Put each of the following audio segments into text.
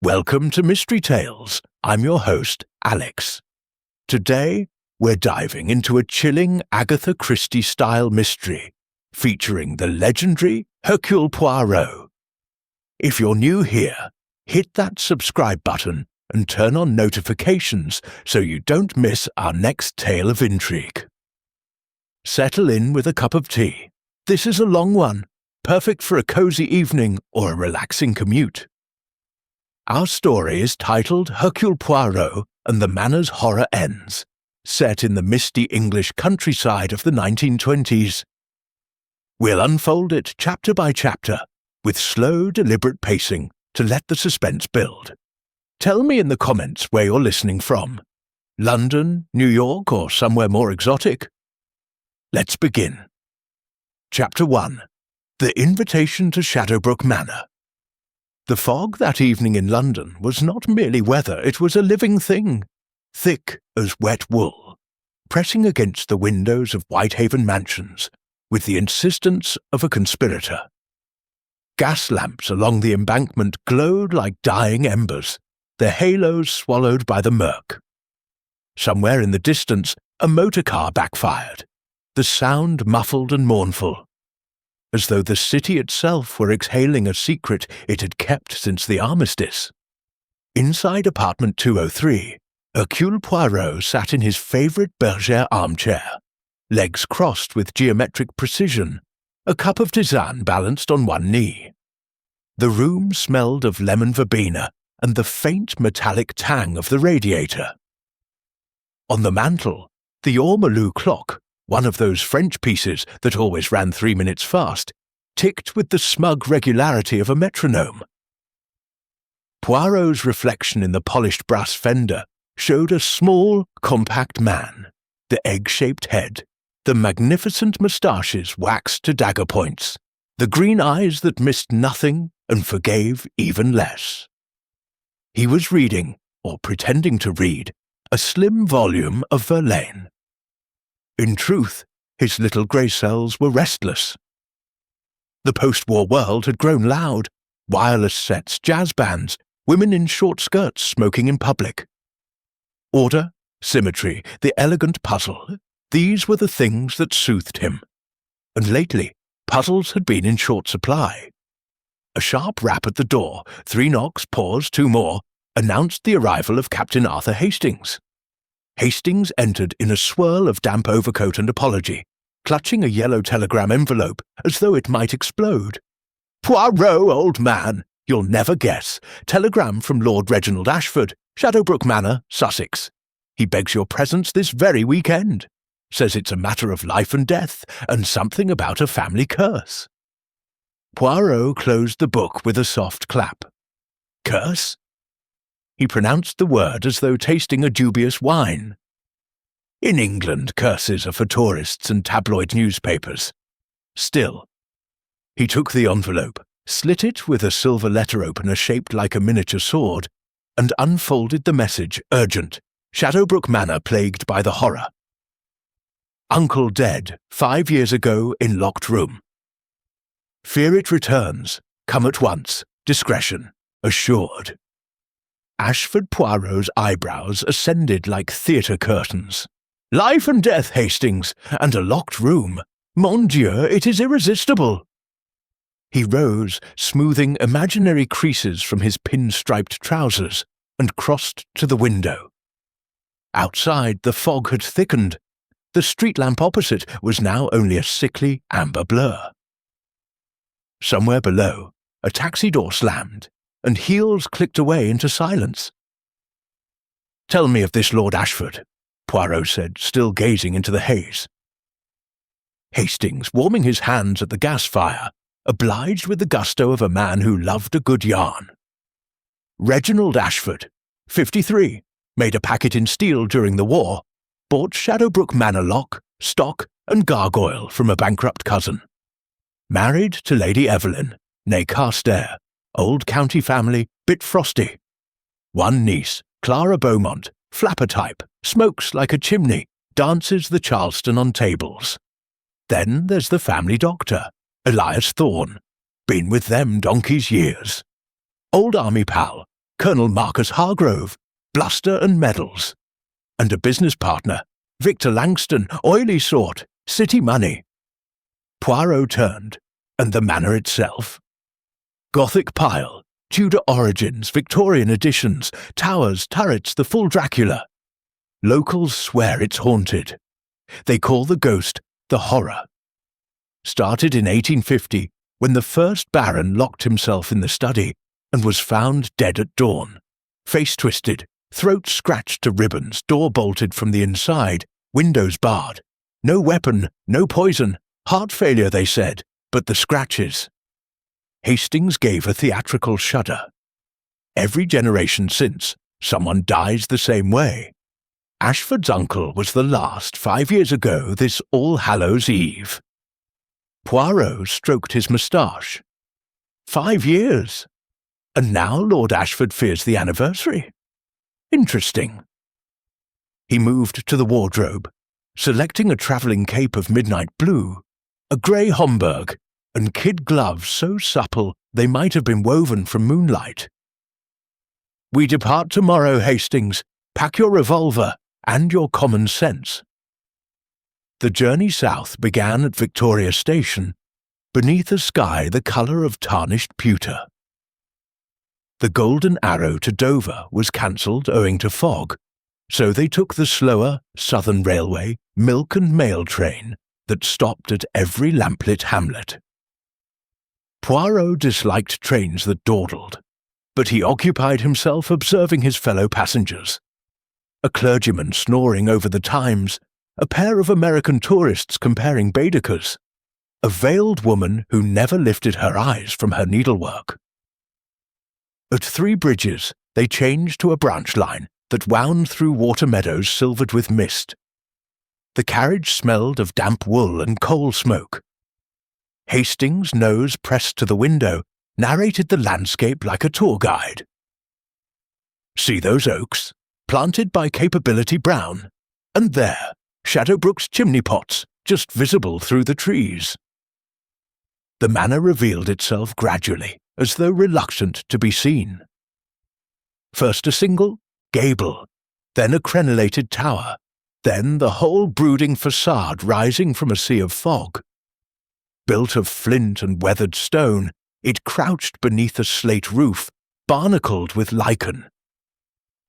Welcome to Mystery Tales. I'm your host, Alex. Today, we're diving into a chilling Agatha Christie-style mystery featuring the legendary Hercule Poirot. If you're new here, hit that subscribe button and turn on notifications so you don't miss our next tale of intrigue. Settle in with a cup of tea. This is a long one, perfect for a cozy evening or a relaxing commute. Our story is titled Hercule Poirot and the Manor's Horror Ends, set in the misty English countryside of the 1920s. We'll unfold it chapter by chapter, with slow, deliberate pacing to let the suspense build. Tell me in the comments where you're listening from. London, New York, or somewhere more exotic? Let's begin. Chapter 1. The Invitation to Shadowbrook Manor. The fog that evening in London was not merely weather, it was a living thing, thick as wet wool, pressing against the windows of Whitehaven mansions with the insistence of a conspirator. Gas lamps along the embankment glowed like dying embers, their halos swallowed by the murk. Somewhere in the distance, a motor car backfired, the sound muffled and mournful, as though the city itself were exhaling a secret it had kept since the armistice. Inside apartment 203, Hercule Poirot sat in his favourite bergère armchair, legs crossed with geometric precision, a cup of tisane balanced on one knee. The room smelled of lemon verbena and the faint metallic tang of the radiator. On the mantel, the ormolu clock, one of those French pieces that always ran 3 minutes fast, ticked with the smug regularity of a metronome. Poirot's reflection in the polished brass fender showed a small, compact man, the egg-shaped head, the magnificent moustaches waxed to dagger points, the green eyes that missed nothing and forgave even less. He was reading, or pretending to read, a slim volume of Verlaine. In truth, his little grey cells were restless. The post-war world had grown loud, wireless sets, jazz bands, women in short skirts smoking in public. Order, symmetry, the elegant puzzle, these were the things that soothed him. And lately, puzzles had been in short supply. A sharp rap at the door, 3 knocks, pause, 2 more, announced the arrival of Captain Arthur Hastings. Hastings entered in a swirl of damp overcoat and apology, clutching a yellow telegram envelope as though it might explode. "Poirot, old man, you'll never guess. Telegram from Lord Reginald Ashford, Shadowbrook Manor, Sussex. He begs your presence this very weekend. Says it's a matter of life and death, and something about a family curse." Poirot closed the book with a soft clap. Curse? He pronounced the word as though tasting a dubious wine. In England, curses are for tourists and tabloid newspapers. Still. He took the envelope, slit it with a silver letter opener shaped like a miniature sword, and unfolded the message, urgent, Shadowbrook Manor plagued by the horror. Uncle dead, 5 years ago in locked room. Fear it returns. Come at once. Discretion. Assured. Ashford Poirot's eyebrows ascended like theatre curtains. Life and death, Hastings, and a locked room. Mon Dieu, it is irresistible. He rose, smoothing imaginary creases from his pin-striped trousers, and crossed to the window. Outside, the fog had thickened. The street lamp opposite was now only a sickly amber blur. Somewhere below, a taxi door slammed, and heels clicked away into silence. "Tell me of this Lord Ashford," Poirot said, still gazing into the haze. Hastings, warming his hands at the gas fire, obliged with the gusto of a man who loved a good yarn. Reginald Ashford, 53, made a packet in steel during the war, bought Shadowbrook Manor lock, stock, and gargoyle from a bankrupt cousin. Married to Lady Evelyn, née Carstairs, old county family, bit frosty. One niece, Clara Beaumont, flapper type, smokes like a chimney, dances the Charleston on tables. Then there's the family doctor, Elias Thorne, been with them donkey's years. Old army pal, Colonel Marcus Hargrove, bluster and medals, and a business partner, Victor Langston, oily sort, city money. Poirot turned, and the manor itself. Gothic pile, Tudor origins, Victorian additions, towers, turrets, the full Dracula. Locals swear it's haunted. They call the ghost the Horror. Started in 1850, when the first Baron locked himself in the study and was found dead at dawn, face twisted, throat scratched to ribbons, door bolted from the inside, windows barred. No weapon, no poison, heart failure, they said, but the scratches. Hastings gave a theatrical shudder. Every generation since, someone dies the same way. Ashford's uncle was the last 5 years ago this All Hallows Eve. Poirot stroked his moustache. 5 years. And now Lord Ashford fears the anniversary. Interesting. He moved to the wardrobe, selecting a travelling cape of midnight blue, a grey Homburg, and kid gloves so supple they might have been woven from moonlight. "We depart tomorrow, Hastings. Pack your revolver and your common sense." The journey south began at Victoria Station, beneath a sky the colour of tarnished pewter. The Golden Arrow to Dover was cancelled owing to fog, so they took the slower Southern Railway milk and mail train that stopped at every lamplit hamlet. Poirot disliked trains that dawdled, but he occupied himself observing his fellow passengers. A clergyman snoring over the Times, a pair of American tourists comparing Baedekers, a veiled woman who never lifted her eyes from her needlework. At Three Bridges, they changed to a branch line that wound through water meadows silvered with mist. The carriage smelled of damp wool and coal smoke. Hastings' nose pressed to the window, narrated the landscape like a tour guide. "See those oaks, planted by Capability Brown? And there, Shadowbrook's chimney pots, just visible through the trees." The manor revealed itself gradually, as though reluctant to be seen. First a single gable, then a crenellated tower, then the whole brooding facade rising from a sea of fog. Built of flint and weathered stone, it crouched beneath a slate roof, barnacled with lichen.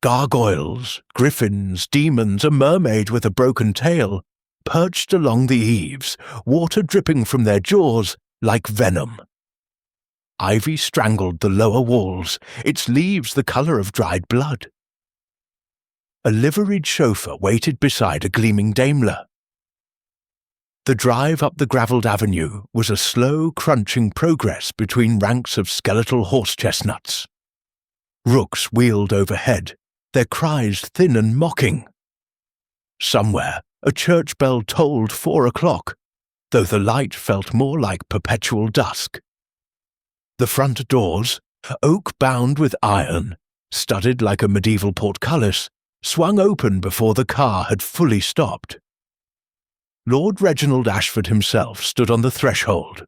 Gargoyles, griffins, demons, a mermaid with a broken tail, perched along the eaves, water dripping from their jaws like venom. Ivy strangled the lower walls, its leaves the colour of dried blood. A liveried chauffeur waited beside a gleaming Daimler. The drive up the gravelled avenue was a slow, crunching progress between ranks of skeletal horse-chestnuts. Rooks wheeled overhead, their cries thin and mocking. Somewhere, a church bell tolled 4 o'clock, though the light felt more like perpetual dusk. The front doors, oak-bound with iron, studded like a medieval portcullis, swung open before the car had fully stopped. Lord Reginald Ashford himself stood on the threshold,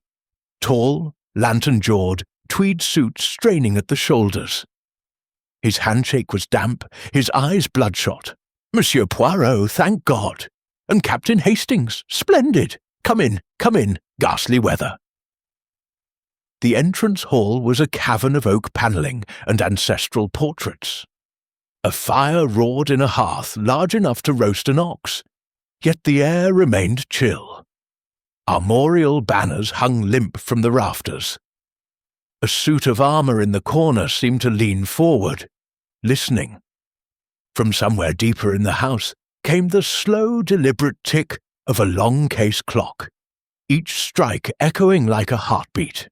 tall, lantern-jawed, tweed suit straining at the shoulders. His handshake was damp, his eyes bloodshot. "Monsieur Poirot, thank God! And Captain Hastings, splendid! Come in, ghastly weather." The entrance hall was a cavern of oak panelling and ancestral portraits. A fire roared in a hearth large enough to roast an ox, yet the air remained chill. Armorial banners hung limp from the rafters. A suit of armour in the corner seemed to lean forward, listening. From somewhere deeper in the house came the slow, deliberate tick of a long case clock, each strike echoing like a heartbeat.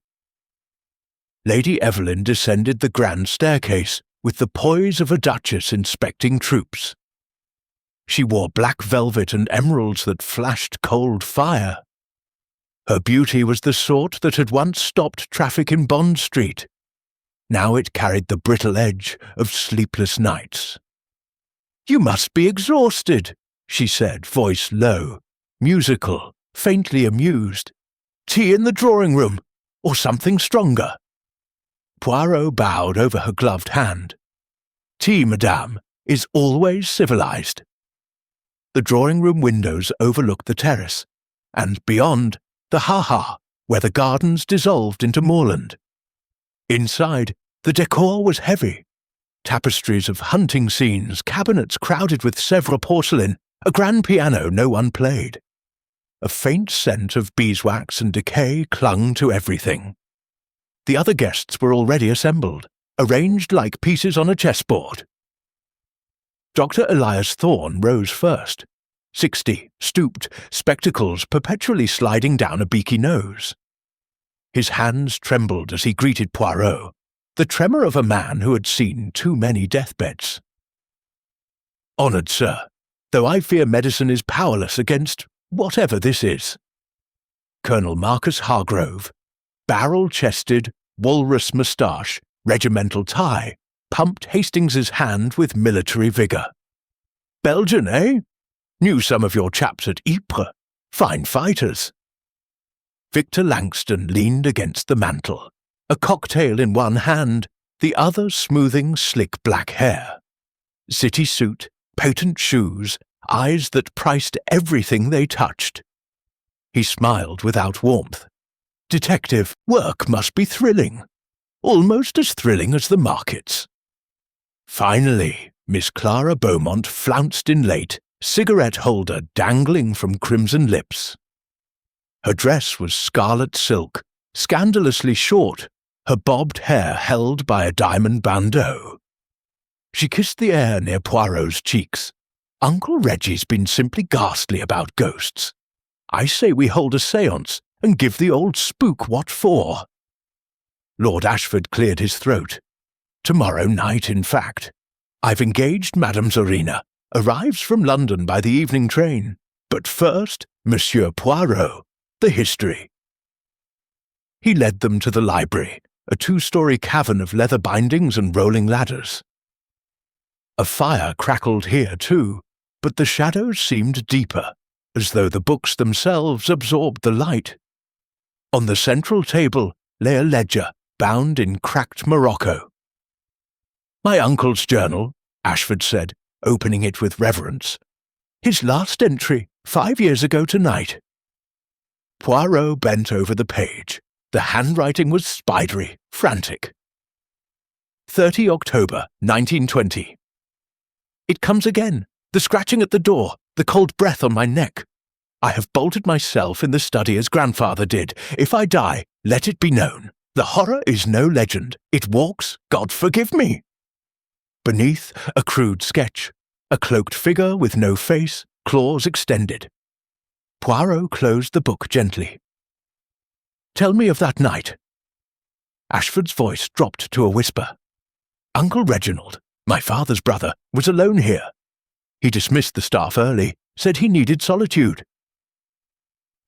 Lady Evelyn descended the grand staircase with the poise of a duchess inspecting troops. She wore black velvet and emeralds that flashed cold fire. Her beauty was the sort that had once stopped traffic in Bond Street. Now it carried the brittle edge of sleepless nights. "You must be exhausted," she said, voice low, musical, faintly amused. "Tea in the drawing room, or something stronger?" Poirot bowed over her gloved hand. Tea, madame, is always civilized. The drawing-room windows overlooked the terrace, and beyond, the ha-ha, where the gardens dissolved into moorland. Inside, the decor was heavy. Tapestries of hunting scenes, cabinets crowded with Sèvres porcelain, a grand piano no one played. A faint scent of beeswax and decay clung to everything. The other guests were already assembled, arranged like pieces on a chessboard. Dr. Elias Thorne rose first, 60, stooped, spectacles perpetually sliding down a beaky nose. His hands trembled as he greeted Poirot, the tremor of a man who had seen too many deathbeds. "Honoured sir, though I fear medicine is powerless against whatever this is." Colonel Marcus Hargrove, barrel-chested, walrus moustache, regimental tie, pumped Hastings's hand with military vigour. "Belgian, eh? Knew some of your chaps at Ypres. Fine fighters." Victor Langston leaned against the mantel, a cocktail in one hand, the other smoothing slick black hair. City suit, patent shoes, eyes that priced everything they touched. He smiled without warmth. "Detective, work must be thrilling. Almost as thrilling as the markets." Finally, Miss Clara Beaumont flounced in late, cigarette holder dangling from crimson lips. Her dress was scarlet silk, scandalously short, her bobbed hair held by a diamond bandeau. She kissed the air near Poirot's cheeks. "Uncle Reggie's been simply ghastly about ghosts. I say we hold a séance and give the old spook what for." Lord Ashford cleared his throat. "Tomorrow night, in fact. I've engaged Madame Zorina, arrives from London by the evening train. But first, Monsieur Poirot, the history." He led them to the library, a 2-story cavern of leather bindings and rolling ladders. A fire crackled here too, but the shadows seemed deeper, as though the books themselves absorbed the light. On the central table lay a ledger, bound in cracked morocco. "My uncle's journal," Ashford said, opening it with reverence. "His last entry, 5 years ago tonight." Poirot bent over the page. The handwriting was spidery, frantic. 30 October, 1920. "It comes again. The scratching at the door, the cold breath on my neck. I have bolted myself in the study as grandfather did. If I die, let it be known. The horror is no legend. It walks, God forgive me." Beneath, a crude sketch, a cloaked figure with no face, claws extended. Poirot closed the book gently. "Tell me of that night." Ashford's voice dropped to a whisper. "Uncle Reginald, my father's brother, was alone here. He dismissed the staff early, said he needed solitude."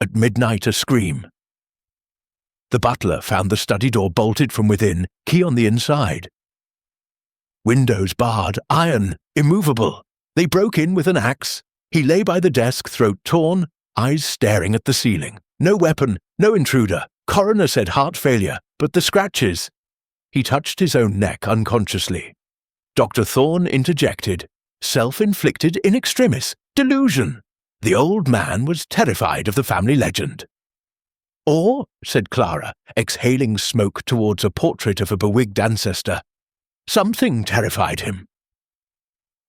At midnight, a scream. The butler found the study door bolted from within, key on the inside. Windows barred, iron, immovable. They broke in with an axe. He lay by the desk, throat torn, eyes staring at the ceiling. No weapon, no intruder. Coroner said heart failure, but the scratches. He touched his own neck unconsciously. Dr. Thorne interjected. Self-inflicted in extremis. Delusion. The old man was terrified of the family legend. "Or," said Clara, exhaling smoke towards a portrait of a bewigged ancestor, "something terrified him."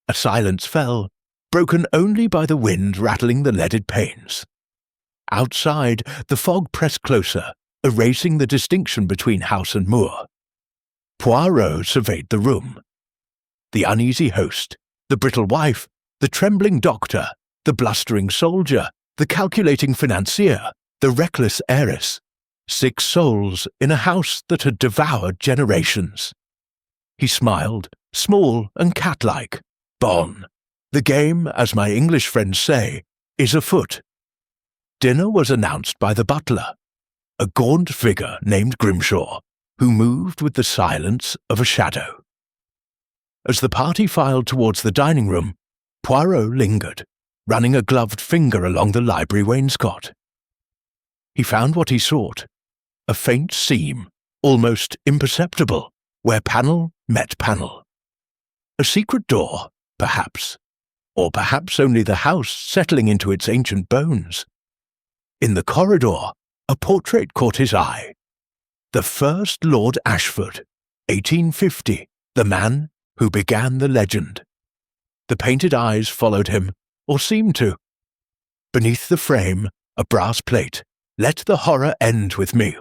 A silence fell, broken only by the wind rattling the leaded panes. Outside, the fog pressed closer, erasing the distinction between house and moor. Poirot surveyed the room. The uneasy host, the brittle wife, the trembling doctor, the blustering soldier, the calculating financier, the reckless heiress. 6 souls in a house that had devoured generations. He smiled, small and cat-like. Bon. The game, as my English friends say, is afoot. Dinner was announced by the butler, a gaunt figure named Grimshaw, who moved with the silence of a shadow. As the party filed towards the dining room, Poirot lingered, running a gloved finger along the library wainscot. He found what he sought, a faint seam, almost imperceptible, where panel met panel. A secret door, perhaps. Or perhaps only the house settling into its ancient bones. In the corridor, a portrait caught his eye. The first Lord Ashford, 1850, the man who began the legend. The painted eyes followed him, or seemed to. Beneath the frame, a brass plate, "Let the horror end with me."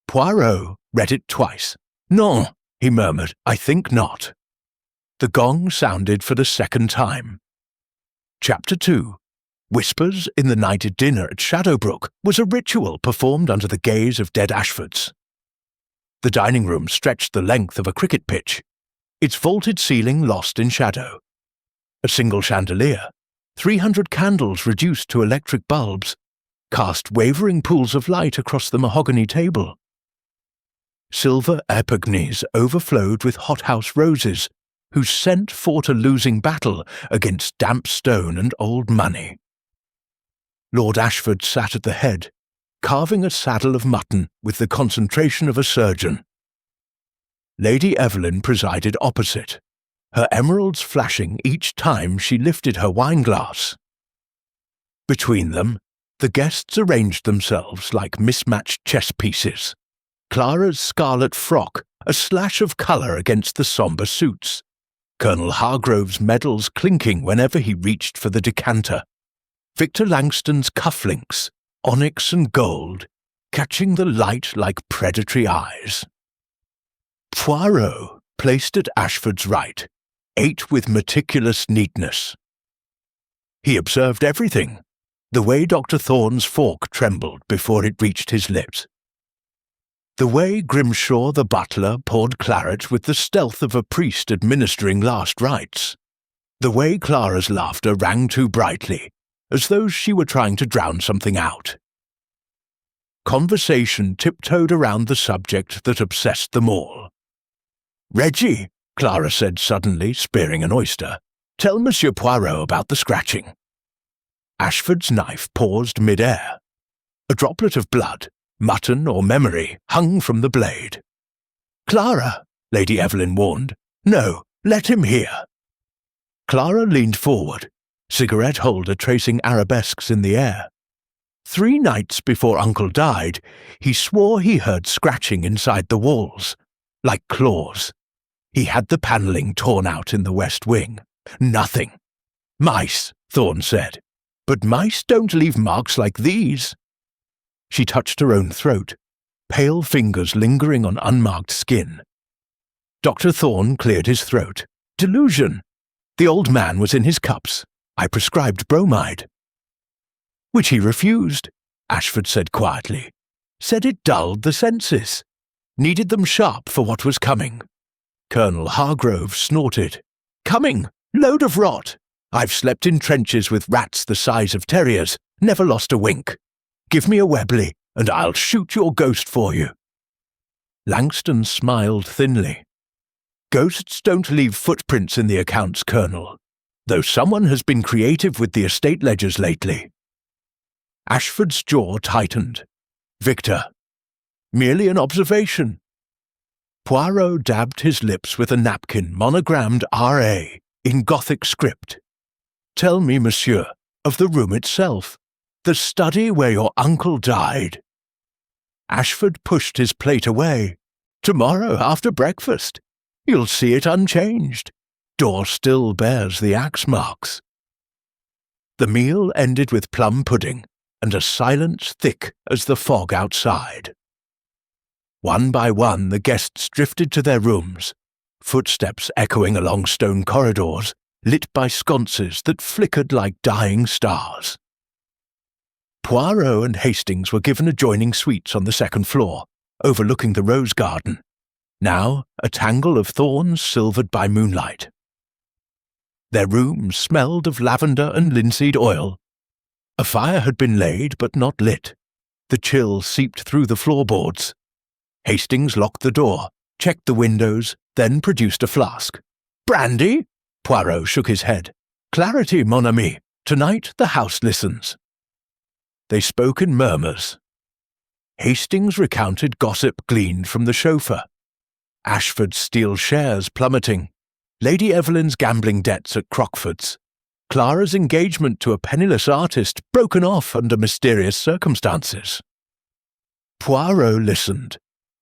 Poirot read it twice. "Non," he murmured, "I think not." The gong sounded for the second time. Chapter 2. Whispers in the Night at Dinner at Shadowbrook was a ritual performed under the gaze of dead Ashfords. The dining room stretched the length of a cricket pitch, its vaulted ceiling lost in shadow. A single chandelier, 300 candles reduced to electric bulbs, cast wavering pools of light across the mahogany table. Silver epignes overflowed with hothouse roses, whose scent fought a losing battle against damp stone and old money. Lord Ashford sat at the head, carving a saddle of mutton with the concentration of a surgeon. Lady Evelyn presided opposite, her emeralds flashing each time she lifted her wineglass. Between them, the guests arranged themselves like mismatched chess pieces. Clara's scarlet frock a slash of colour against the sombre suits, Colonel Hargrove's medals clinking whenever he reached for the decanter, Victor Langston's cufflinks, onyx and gold, catching the light like predatory eyes. Poirot, placed at Ashford's right, ate with meticulous neatness. He observed everything, the way Dr. Thorne's fork trembled before it reached his lips, the way Grimshaw the butler poured claret with the stealth of a priest administering last rites, the way Clara's laughter rang too brightly, as though she were trying to drown something out. Conversation tiptoed around the subject that obsessed them all. "Reggie," Clara said suddenly, spearing an oyster, "tell Monsieur Poirot about the scratching." Ashford's knife paused mid-air. A droplet of blood, mutton or memory, hung from the blade. "Clara," Lady Evelyn warned. "No, let him hear." Clara leaned forward, cigarette holder tracing arabesques in the air. 3 nights before Uncle died, he swore he heard scratching inside the walls, like claws. He had the panelling torn out in the west wing. Nothing. "Mice," Thorne said. "But mice don't leave marks like these." She touched her own throat, pale fingers lingering on unmarked skin. Dr. Thorne cleared his throat. "Delusion. The old man was in his cups. I prescribed bromide." "Which he refused," Ashford said quietly. "Said it dulled the senses. Needed them sharp for what was coming." Colonel Hargrove snorted. "Coming! Load of rot! I've slept in trenches with rats the size of terriers, never lost a wink. Give me a Webley, and I'll shoot your ghost for you." Langston smiled thinly. "Ghosts don't leave footprints in the accounts, Colonel, though someone has been creative with the estate ledgers lately." Ashford's jaw tightened. "Victor, merely an observation." Poirot dabbed his lips with a napkin monogrammed R.A. in Gothic script. "Tell me, monsieur, of the room itself, the study where your uncle died." Ashford pushed his plate away. "Tomorrow after breakfast. You'll see it unchanged. Door still bears the axe marks." The meal ended with plum pudding and a silence thick as the fog outside. One by one the guests drifted to their rooms, footsteps echoing along stone corridors, lit by sconces that flickered like dying stars. Poirot and Hastings were given adjoining suites on the second floor, overlooking the rose garden, now a tangle of thorns silvered by moonlight. Their rooms smelled of lavender and linseed oil. A fire had been laid but not lit. The chill seeped through the floorboards. Hastings locked the door, checked the windows, then produced a flask. "Brandy?" Poirot shook his head. "Clarity, mon ami. Tonight the house listens." They spoke in murmurs. Hastings recounted gossip gleaned from the chauffeur. Ashford's steel shares plummeting. Lady Evelyn's gambling debts at Crockford's, Clara's engagement to a penniless artist broken off under mysterious circumstances. Poirot listened,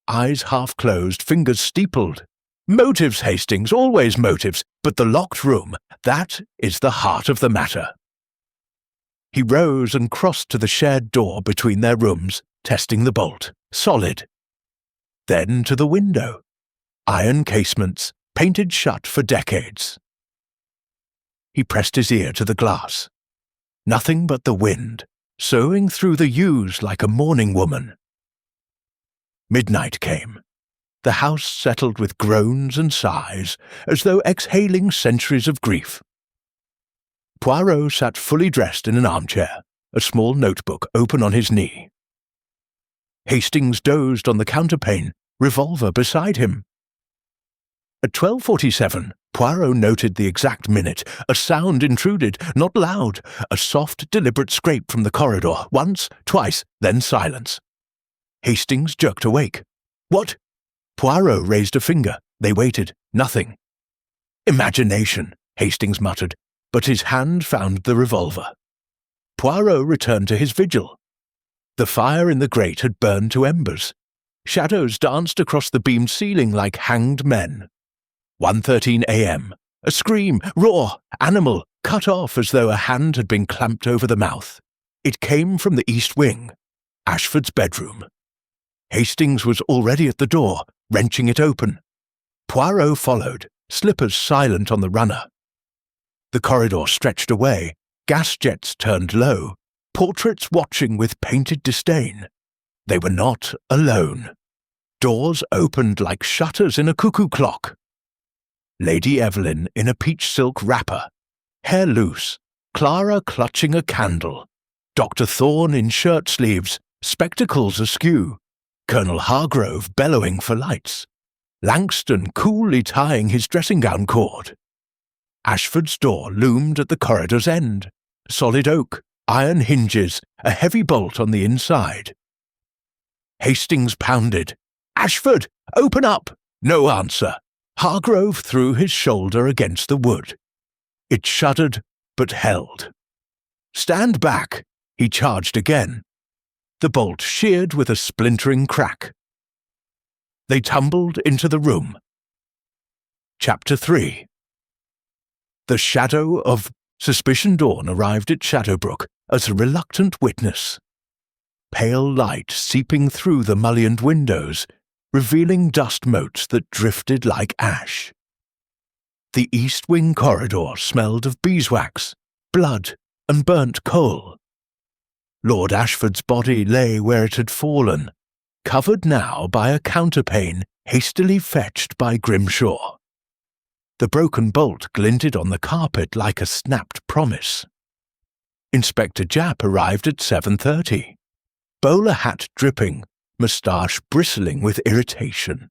eyes half closed, fingers steepled. Motives, Hastings, always motives, but the locked room, that is the heart of the matter. He rose and crossed to the shared door between their rooms, testing the bolt, solid. Then to the window, iron casements, painted shut for decades. He pressed his ear to the glass. Nothing but the wind, soughing through the yews like a mourning woman. Midnight came. The house settled with groans and sighs, as though exhaling centuries of grief. Poirot sat fully dressed in an armchair, a small notebook open on his knee. Hastings dozed on the counterpane, revolver beside him. At 12:47, Poirot noted the exact minute. A sound intruded, not loud, a soft, deliberate scrape from the corridor, once, twice, then silence. Hastings jerked awake. What? Poirot raised a finger. They waited. Nothing. Imagination, Hastings muttered, but his hand found the revolver. Poirot returned to his vigil. The fire in the grate had burned to embers. Shadows danced across the beamed ceiling like hanged men. 1:13 a.m. A scream, raw, animal, cut off as though a hand had been clamped over the mouth. It came from the east wing, Ashford's bedroom. Hastings was already at the door, wrenching it open. Poirot followed, slippers silent on the runner. The corridor stretched away, gas jets turned low, portraits watching with painted disdain. They were not alone. Doors opened like shutters in a cuckoo clock. Lady Evelyn in a peach silk wrapper, hair loose, Clara clutching a candle, Dr. Thorne in shirt sleeves, spectacles askew, Colonel Hargrove bellowing for lights, Langston coolly tying his dressing-gown cord. Ashford's door loomed at the corridor's end, solid oak, iron hinges, a heavy bolt on the inside. Hastings pounded. "Ashford, open up!" No answer. Hargrove threw his shoulder against the wood. It shuddered, but held. "Stand back!" He charged again. The bolt sheared with a splintering crack. They tumbled into the room. Chapter 3. The shadow of Suspicion Dawn arrived at Shadowbrook as a reluctant witness. Pale light seeping through the mullioned windows, revealing dust motes that drifted like ash. The east wing corridor smelled of beeswax, blood, and burnt coal. Lord Ashford's body lay where it had fallen, covered now by a counterpane hastily fetched by Grimshaw. The broken bolt glinted on the carpet like a snapped promise. Inspector Japp arrived at 7:30. Bowler hat dripping, moustache bristling with irritation.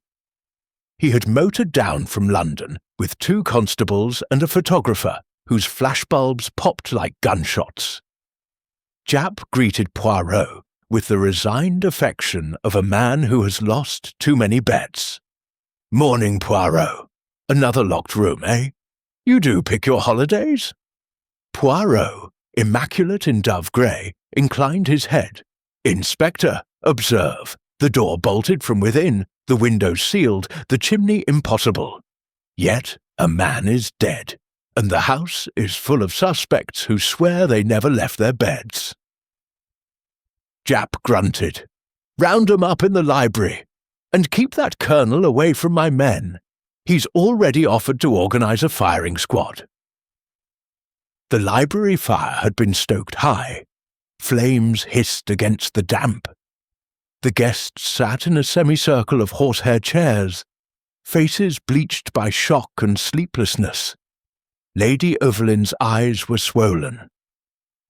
He had motored down from London with 2 constables and a photographer whose flashbulbs popped like gunshots. Japp greeted Poirot with the resigned affection of a man who has lost too many bets. "Morning, Poirot. Another locked room, eh? You do pick your holidays?" Poirot, immaculate in dove grey, inclined his head. "Inspector, observe. The door bolted from within, the windows sealed, the chimney impossible. Yet a man is dead, and the house is full of suspects who swear they never left their beds." Japp grunted. "Round 'em up in the library, and keep that colonel away from my men. He's already offered to organize a firing squad." The library fire had been stoked high. Flames hissed against the damp. The guests sat in a semicircle of horsehair chairs, faces bleached by shock and sleeplessness. Lady Evelyn's eyes were swollen.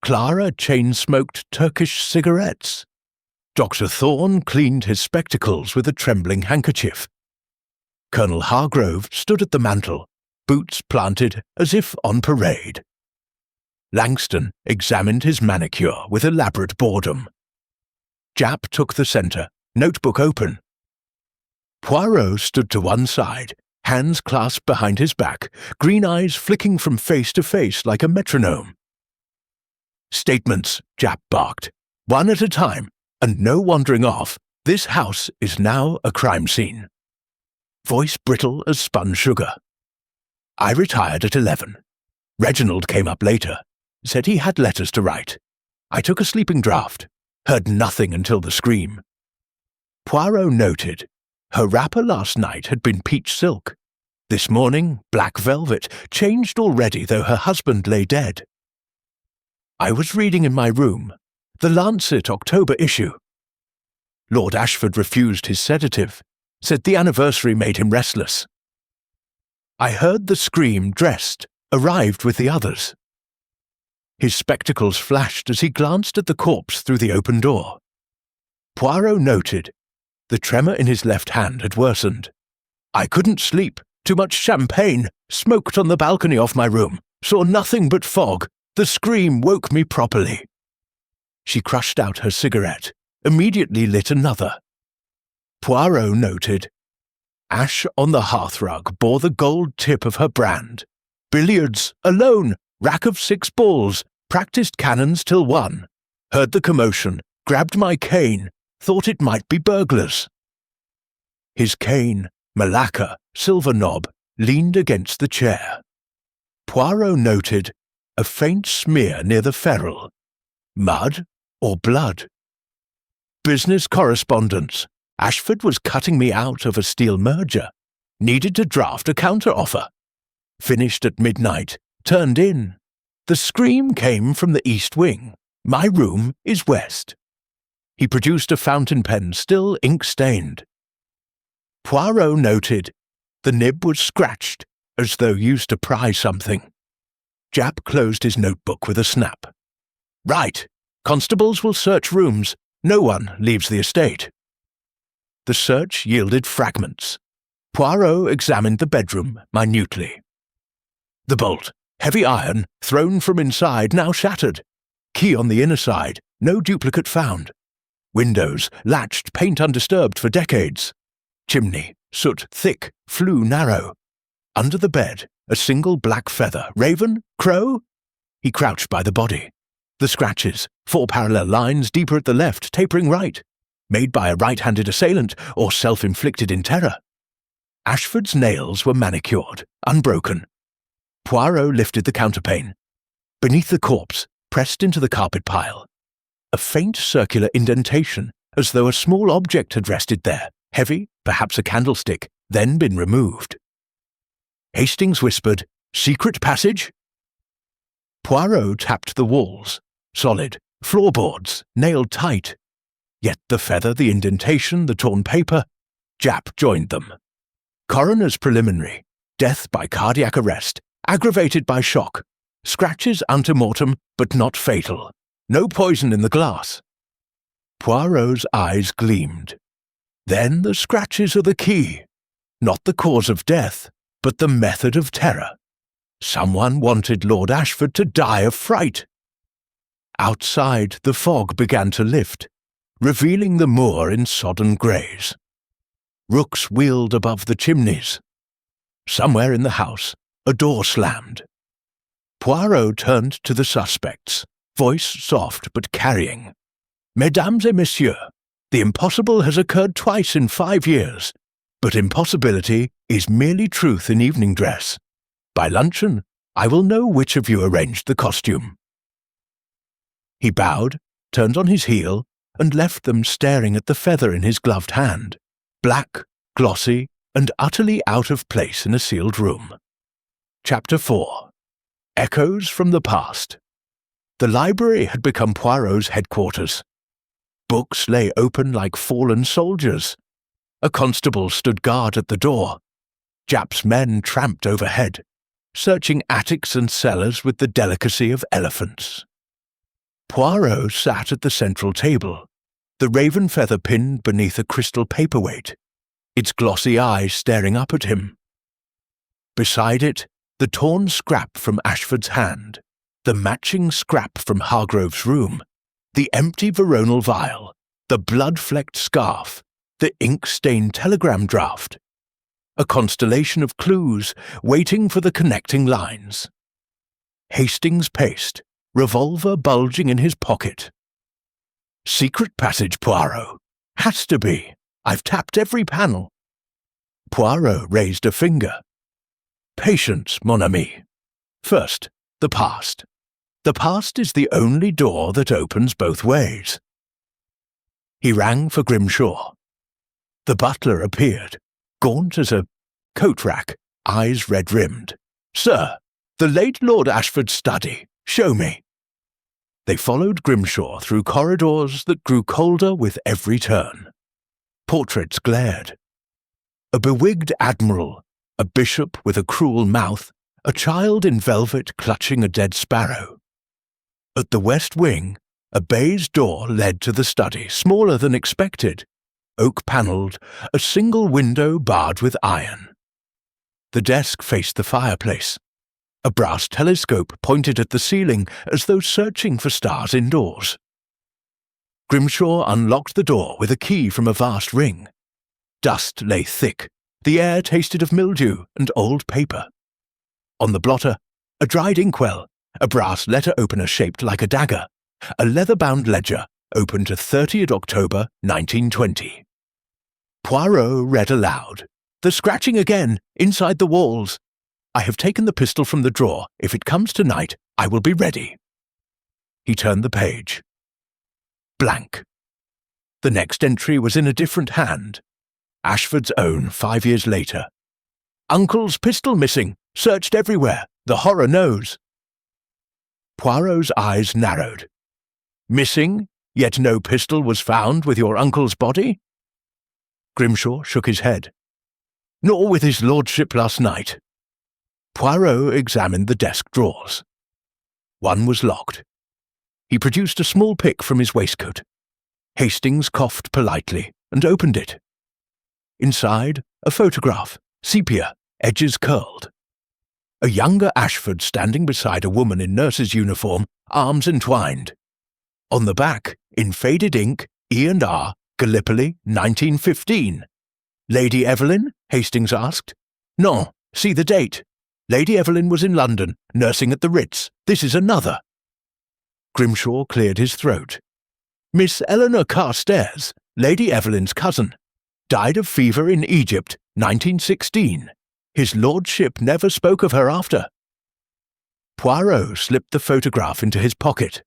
Clara chain-smoked Turkish cigarettes. Dr. Thorne cleaned his spectacles with a trembling handkerchief. Colonel Hargrove stood at the mantel, boots planted as if on parade. Langston examined his manicure with elaborate boredom. Japp took the centre, notebook open. Poirot stood to one side, hands clasped behind his back, green eyes flicking from face to face like a metronome. "Statements," Japp barked, "one at a time, and no wandering off. This house is now a crime scene." Voice brittle as spun sugar. I retired at 11. Reginald came up later, said he had letters to write. I took a sleeping draught, heard nothing until the scream. Poirot noted. Her wrapper last night had been peach silk. This morning, black velvet, changed already though her husband lay dead. I was reading in my room, the Lancet October issue. Lord Ashford refused his sedative, said the anniversary made him restless. I heard the scream, dressed, arrived with the others. His spectacles flashed as he glanced at the corpse through the open door. Poirot noted. The tremor in his left hand had worsened. I couldn't sleep. Too much champagne. Smoked on the balcony off my room. Saw nothing but fog. The scream woke me properly. She crushed out her cigarette, immediately lit another. Poirot noted. Ash on the hearthrug bore the gold tip of her brand. Billiards, alone, rack of 6 balls, practiced cannons till 1. Heard the commotion, grabbed my cane, thought it might be burglars. His cane, Malacca, silver knob, leaned against the chair. Poirot noted a faint smear near the ferrule. Mud or blood? Business correspondence. Ashford was cutting me out of a steel merger. Needed to draft a counter-offer. Finished at midnight. Turned in. The scream came from the east wing. My room is west. He produced a fountain pen still ink-stained. Poirot noted. The nib was scratched, as though used to pry something. Japp closed his notebook with a snap. Right. Constables will search rooms. No one leaves the estate. The search yielded fragments. Poirot examined the bedroom minutely. The bolt, heavy iron, thrown from inside, now shattered. Key on the inner side, no duplicate found. Windows, latched, paint undisturbed for decades. Chimney, soot thick, flue narrow. Under the bed, a single black feather. Raven? Crow? He crouched by the body. The scratches, 4 parallel lines deeper at the left, tapering right. Made by a right-handed assailant or self-inflicted in terror. Ashford's nails were manicured, unbroken. Poirot lifted the counterpane. Beneath the corpse, pressed into the carpet pile. A faint circular indentation, as though a small object had rested there, heavy, perhaps a candlestick, then been removed. Hastings whispered, "Secret passage?" Poirot tapped the walls. Solid, floorboards, nailed tight. Yet the feather, the indentation, the torn paper, Japp joined them. Coroner's preliminary, death by cardiac arrest, aggravated by shock, scratches ante mortem but not fatal, no poison in the glass. Poirot's eyes gleamed. Then the scratches are the key, not the cause of death, but the method of terror. Someone wanted Lord Ashford to die of fright. Outside, the fog began to lift, revealing the moor in sodden greys. Rooks wheeled above the chimneys. Somewhere in the house, a door slammed. Poirot turned to the suspects, voice soft but carrying. "Mesdames et messieurs, the impossible has occurred twice in 5 years, but impossibility is merely truth in evening dress. By luncheon, I will know which of you arranged the costume." He bowed, turned on his heel, and left them staring at the feather in his gloved hand, black, glossy, and utterly out of place in a sealed room. Chapter 4. Echoes from the Past. The library had become Poirot's headquarters. Books lay open like fallen soldiers. A constable stood guard at the door. Japp's men tramped overhead, searching attics and cellars with the delicacy of elephants. Poirot sat at the central table, the raven feather pinned beneath a crystal paperweight, its glossy eyes staring up at him. Beside it, the torn scrap from Ashford's hand, the matching scrap from Hargrove's room, the empty veronal vial, the blood-flecked scarf, the ink-stained telegram draft. a constellation of clues waiting for the connecting lines. Hastings paced, revolver bulging in his pocket. Secret passage, Poirot. Has to be. I've tapped every panel. Poirot raised a finger. Patience, mon ami. First, the past. The past is the only door that opens both ways. He rang for Grimshaw. The butler appeared, gaunt as a coat rack, eyes red-rimmed. "Sir, the late Lord Ashford's study. Show me." They followed Grimshaw through corridors that grew colder with every turn. Portraits glared. A bewigged admiral, a bishop with a cruel mouth, a child in velvet clutching a dead sparrow. At the west wing, a baize door led to the study, smaller than expected, oak-panelled, a single window barred with iron. The desk faced the fireplace. A brass telescope pointed at the ceiling as though searching for stars indoors. Grimshaw unlocked the door with a key from a vast ring. Dust lay thick. The air tasted of mildew and old paper. On the blotter, a dried inkwell, a brass letter opener shaped like a dagger, a leather-bound ledger open to 30th October 1920. Poirot read aloud. "The scratching again, inside the walls. I have taken the pistol from the drawer. If it comes tonight, I will be ready." He turned the page. Blank. The next entry was in a different hand. Ashford's own 5 years later. "Uncle's pistol missing. Searched everywhere. The horror knows." Poirot's eyes narrowed. "Missing, yet no pistol was found with your uncle's body?" Grimshaw shook his head. "Nor with his lordship last night." Poirot examined the desk drawers. One was locked. He produced a small pick from his waistcoat. Hastings coughed politely and opened it. Inside, a photograph, sepia, edges curled. A younger Ashford standing beside a woman in nurse's uniform, arms entwined. On the back, in faded ink, E&R, Gallipoli, 1915. "Lady Evelyn?" Hastings asked. "No, see the date. Lady Evelyn was in London, nursing at the Ritz. This is another." Grimshaw cleared his throat. "Miss Eleanor Carstairs, Lady Evelyn's cousin. Died of fever in Egypt, 1916. His lordship never spoke of her after." Poirot slipped the photograph into his pocket.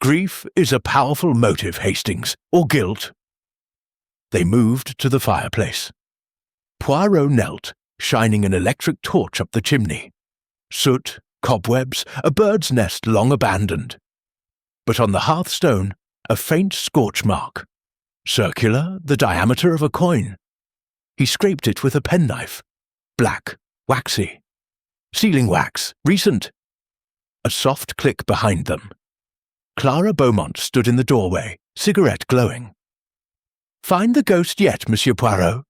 "Grief is a powerful motive, Hastings, or guilt." They moved to the fireplace. Poirot knelt, shining an electric torch up the chimney. Soot, cobwebs, a bird's nest long abandoned. But on the hearthstone, a faint scorch mark. Circular, the diameter of a coin. He scraped it with a penknife. Black, waxy. Sealing wax, recent. A soft click behind them. Clara Beaumont stood in the doorway, cigarette glowing. "Find the ghost yet, Monsieur Poirot?"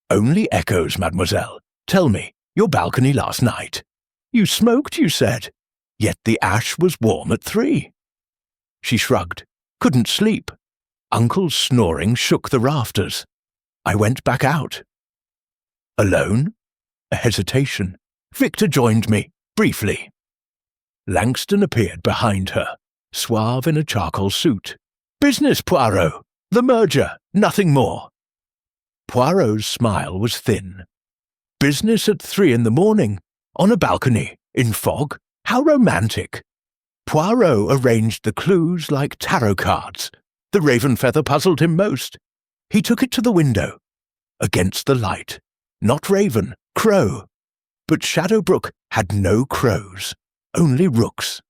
"Only echoes, mademoiselle. Tell me, your balcony last night. You smoked, you said. Yet the ash was warm at 3. She shrugged. "Couldn't sleep. Uncle's snoring shook the rafters. I went back out." "Alone?" A hesitation. "Victor joined me, briefly." Langston appeared behind her, suave in a charcoal suit. "Business, Poirot. The merger, nothing more." Poirot's smile was thin. "Business at 3 in the morning, on a balcony, in fog? How romantic!" Poirot arranged the clues like tarot cards. The raven feather puzzled him most. He took it to the window. Against the light. Not raven, crow. But Shadowbrook had no crows, only rooks.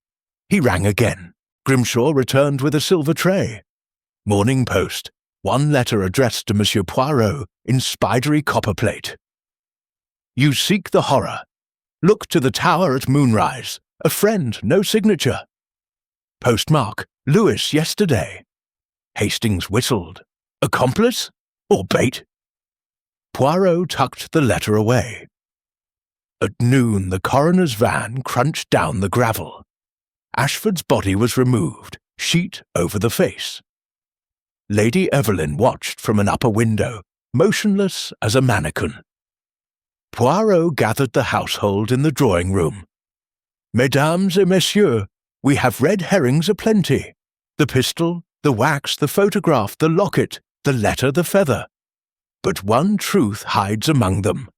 He rang again. Grimshaw returned with a silver tray. Morning Post. One letter addressed to Monsieur Poirot in spidery copperplate. "You seek the horror. Look to the tower at moonrise. A friend, no signature. Postmark, Lewis yesterday." Hastings whistled. "Accomplice? Or bait?" Poirot tucked the letter away. At noon the coroner's van crunched down the gravel. Ashford's body was removed, sheet over the face. Lady Evelyn watched from an upper window, motionless as a mannequin. Poirot gathered the household in the drawing-room. "Mesdames et messieurs, we have red herrings aplenty. The pistol, the wax, the photograph, the locket, the letter, the feather. But one truth hides among them.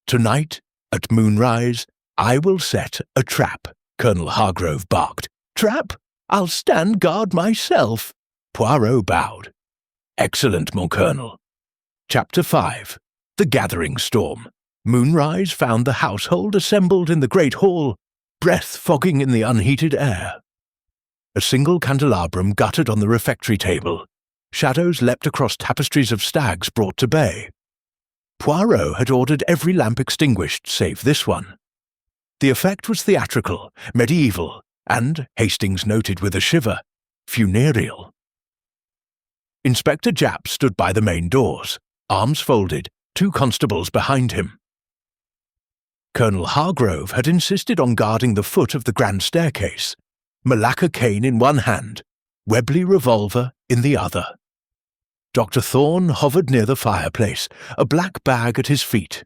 Tonight, at moonrise, I will set a trap," Colonel Hargrove barked. "Trap? I'll stand guard myself." Poirot bowed. "Excellent, mon colonel." Chapter 5. The Gathering Storm. Moonrise found the household assembled in the great hall, breath fogging in the unheated air. A single candelabrum guttered on the refectory table. Shadows leapt across tapestries of stags brought to bay. Poirot had ordered every lamp extinguished save this one. The effect was theatrical, medieval, and, Hastings noted with a shiver, funereal. Inspector Japp stood by the main doors, arms folded, 2 constables behind him. Colonel Hargrove had insisted on guarding the foot of the grand staircase, Malacca cane in one hand, Webley revolver in the other. Dr. Thorne hovered near the fireplace, a black bag at his feet.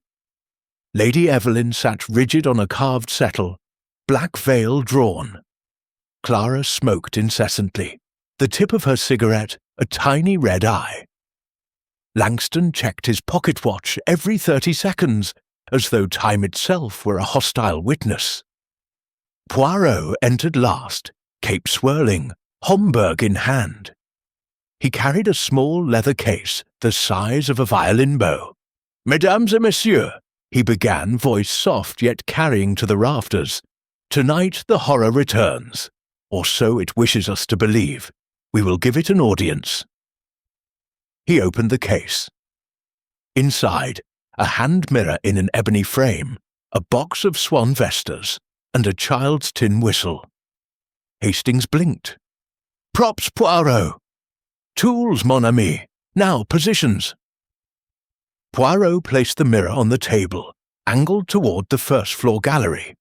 Lady Evelyn sat rigid on a carved settle, black veil drawn. Clara smoked incessantly, the tip of her cigarette a tiny red eye. Langston checked his pocket watch every 30 seconds, as though time itself were a hostile witness. Poirot entered last, cape swirling, Homburg in hand. He carried a small leather case the size of a violin bow. "Mesdames et messieurs," he began, voice soft yet carrying to the rafters, "tonight the horror returns, or so it wishes us to believe. We will give it an audience." He opened the case. Inside, a hand mirror in an ebony frame, a box of swan vestas, and a child's tin whistle. Hastings blinked. "Props, Poirot!" "Tools, mon ami! Now, positions!" Poirot placed the mirror on the table, angled toward the first-floor gallery.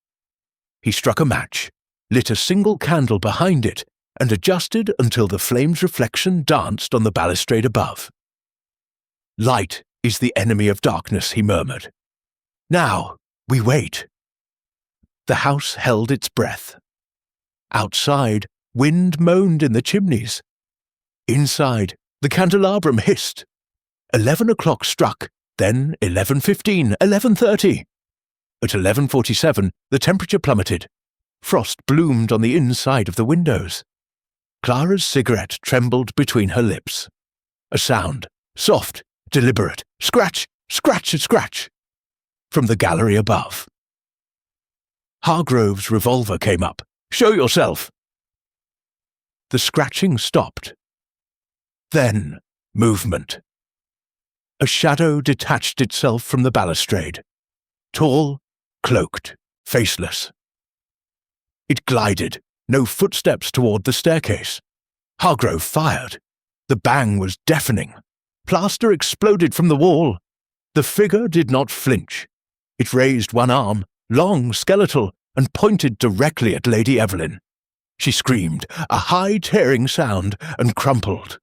He struck a match, lit a single candle behind it, and adjusted until the flame's reflection danced on the balustrade above. "Light is the enemy of darkness," he murmured. "Now, we wait." The house held its breath. Outside, wind moaned in the chimneys. Inside, the candelabrum hissed. 11 o'clock struck, then 11:15, 11:30. At 11:47, the temperature plummeted. Frost bloomed on the inside of the windows. Clara's cigarette trembled between her lips. A sound, soft, deliberate, scratch, scratch, scratch, from the gallery above. Hargrove's revolver came up. "Show yourself!" The scratching stopped. Then, movement. A shadow detached itself from the balustrade. Tall, cloaked, faceless. It glided, no footsteps toward the staircase. Hargrove fired. The bang was deafening. Plaster exploded from the wall. The figure did not flinch. It raised one arm, long, skeletal, and pointed directly at Lady Evelyn. She screamed, a high tearing sound, and crumpled.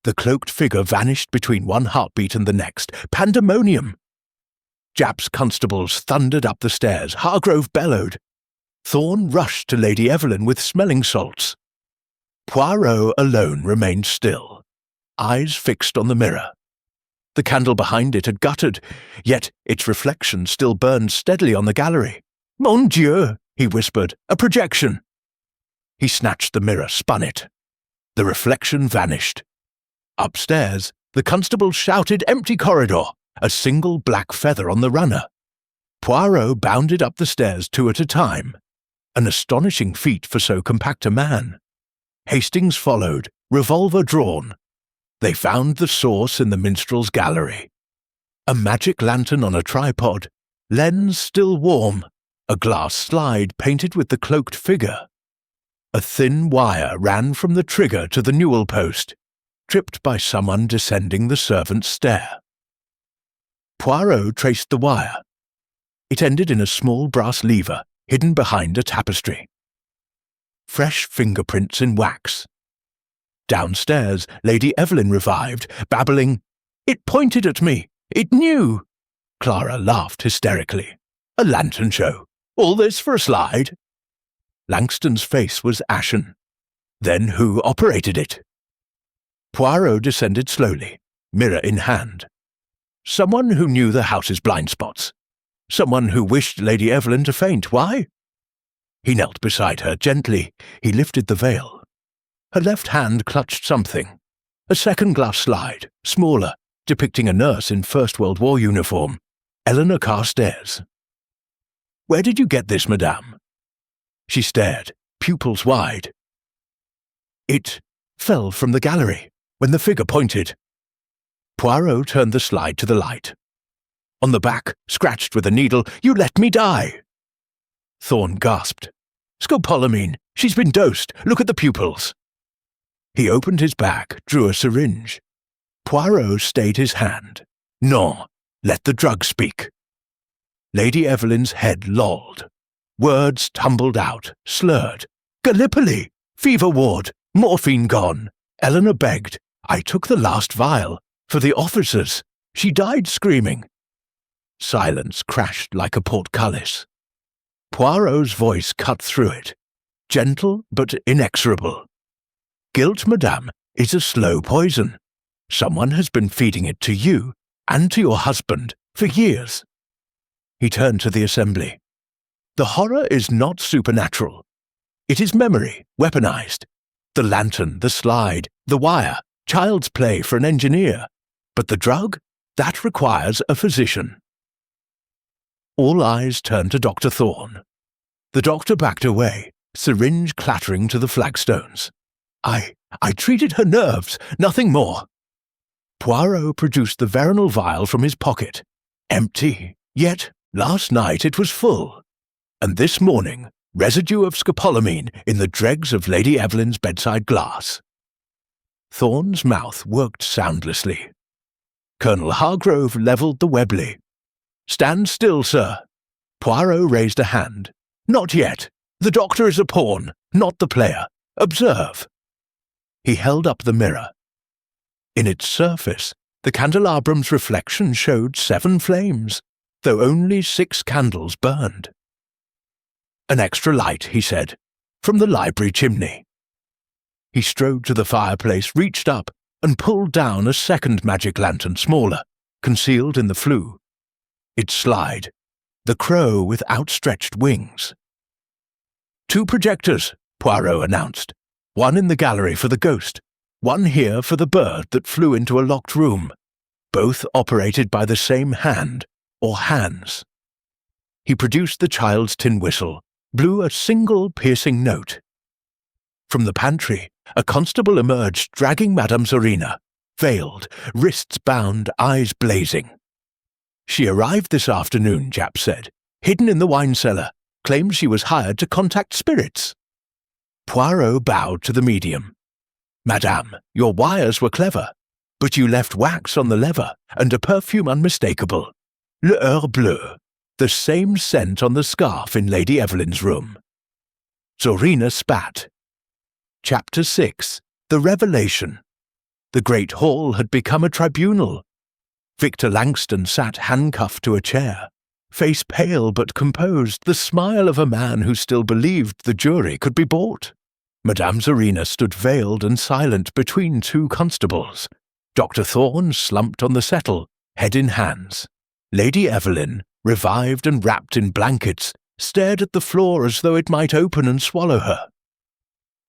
The cloaked figure vanished between one heartbeat and the next. Pandemonium! Japp's constables thundered up the stairs. Hargrove bellowed. Thorne rushed to Lady Evelyn with smelling salts. Poirot alone remained still, eyes fixed on the mirror. The candle behind it had guttered, yet its reflection still burned steadily on the gallery. "Mon Dieu!" he whispered. "A projection!" He snatched the mirror, spun it. The reflection vanished. Upstairs, the constable shouted, "Empty corridor!" A single black feather on the runner. Poirot bounded up the stairs 2 at a time, an astonishing feat for so compact a man. Hastings followed, revolver drawn. They found the source in the minstrel's gallery. A magic lantern on a tripod, lens still warm, a glass slide painted with the cloaked figure. A thin wire ran from the trigger to the newel post, tripped by someone descending the servant's stair. Poirot traced the wire. It ended in a small brass lever hidden behind a tapestry. Fresh fingerprints in wax. Downstairs, Lady Evelyn revived, babbling, "It pointed at me! It knew!" Clara laughed hysterically. A lantern show. All this for a slide? Langston's face was ashen. Then who operated it? Poirot descended slowly, mirror in hand. Someone who knew the house's blind spots. Someone who wished Lady Evelyn to faint. Why? He knelt beside her gently. He lifted the veil. Her left hand clutched something. A second-glass slide, smaller, depicting a nurse in First World War uniform. Eleanor Carstairs. "Where did you get this, madame?" She stared, pupils wide. "It fell from the gallery, when the figure pointed." Poirot turned the slide to the light. On the back, scratched with a needle, "You let me die!" Thorne gasped. "Scopolamine! She's been dosed! Look at the pupils!" He opened his bag, drew a syringe. Poirot stayed his hand. "Non, let the drug speak." Lady Evelyn's head lolled. Words tumbled out, slurred. "Gallipoli! Fever ward! Morphine gone!" Eleanor begged. "I took the last vial. For the officers. She died screaming." Silence crashed like a portcullis. Poirot's voice cut through it, gentle but inexorable. "Guilt, madame, is a slow poison. Someone has been feeding it to you and to your husband for years." He turned to the assembly. "The horror is not supernatural. It is memory, weaponized. The lantern, the slide, the wire, child's play for an engineer. But the drug? That requires a physician." All eyes turned to Dr. Thorne. The doctor backed away, syringe clattering to the flagstones. I treated her nerves, nothing more." Poirot produced the veronal vial from his pocket. Empty, yet last night it was full. And this morning, residue of scopolamine in the dregs of Lady Evelyn's bedside glass. Thorne's mouth worked soundlessly. Colonel Hargrove levelled the Webley. "Stand still, sir." Poirot raised a hand. "Not yet. The doctor is a pawn, not the player. Observe." He held up the mirror. In its surface, the candelabrum's reflection showed 7 flames, though only 6 candles burned. "An extra light," he said, "from the library chimney." He strode to the fireplace, reached up, and pulled down a second magic lantern smaller, concealed in the flue. Its slide, the crow with outstretched wings. "2 projectors," Poirot announced. "One in the gallery for the ghost, one here for the bird that flew into a locked room, both operated by the same hand, or hands." He produced the child's tin whistle, blew a single piercing note. From the pantry, a constable emerged dragging Madame Zorina, veiled, wrists bound, eyes blazing. "She arrived this afternoon," Japp said, "hidden in the wine cellar, claimed she was hired to contact spirits." Poirot bowed to the medium. "Madame, your wires were clever, but you left wax on the lever and a perfume unmistakable. Le Heure Bleu, the same scent on the scarf in Lady Evelyn's room." Zorina spat. Chapter 6. The Revelation. The great hall had become a tribunal. Victor Langston sat handcuffed to a chair, face pale but composed, the smile of a man who still believed the jury could be bought. Madame Zorina stood veiled and silent between 2 constables. Dr. Thorne slumped on the settle, head in hands. Lady Evelyn, revived and wrapped in blankets, stared at the floor as though it might open and swallow her.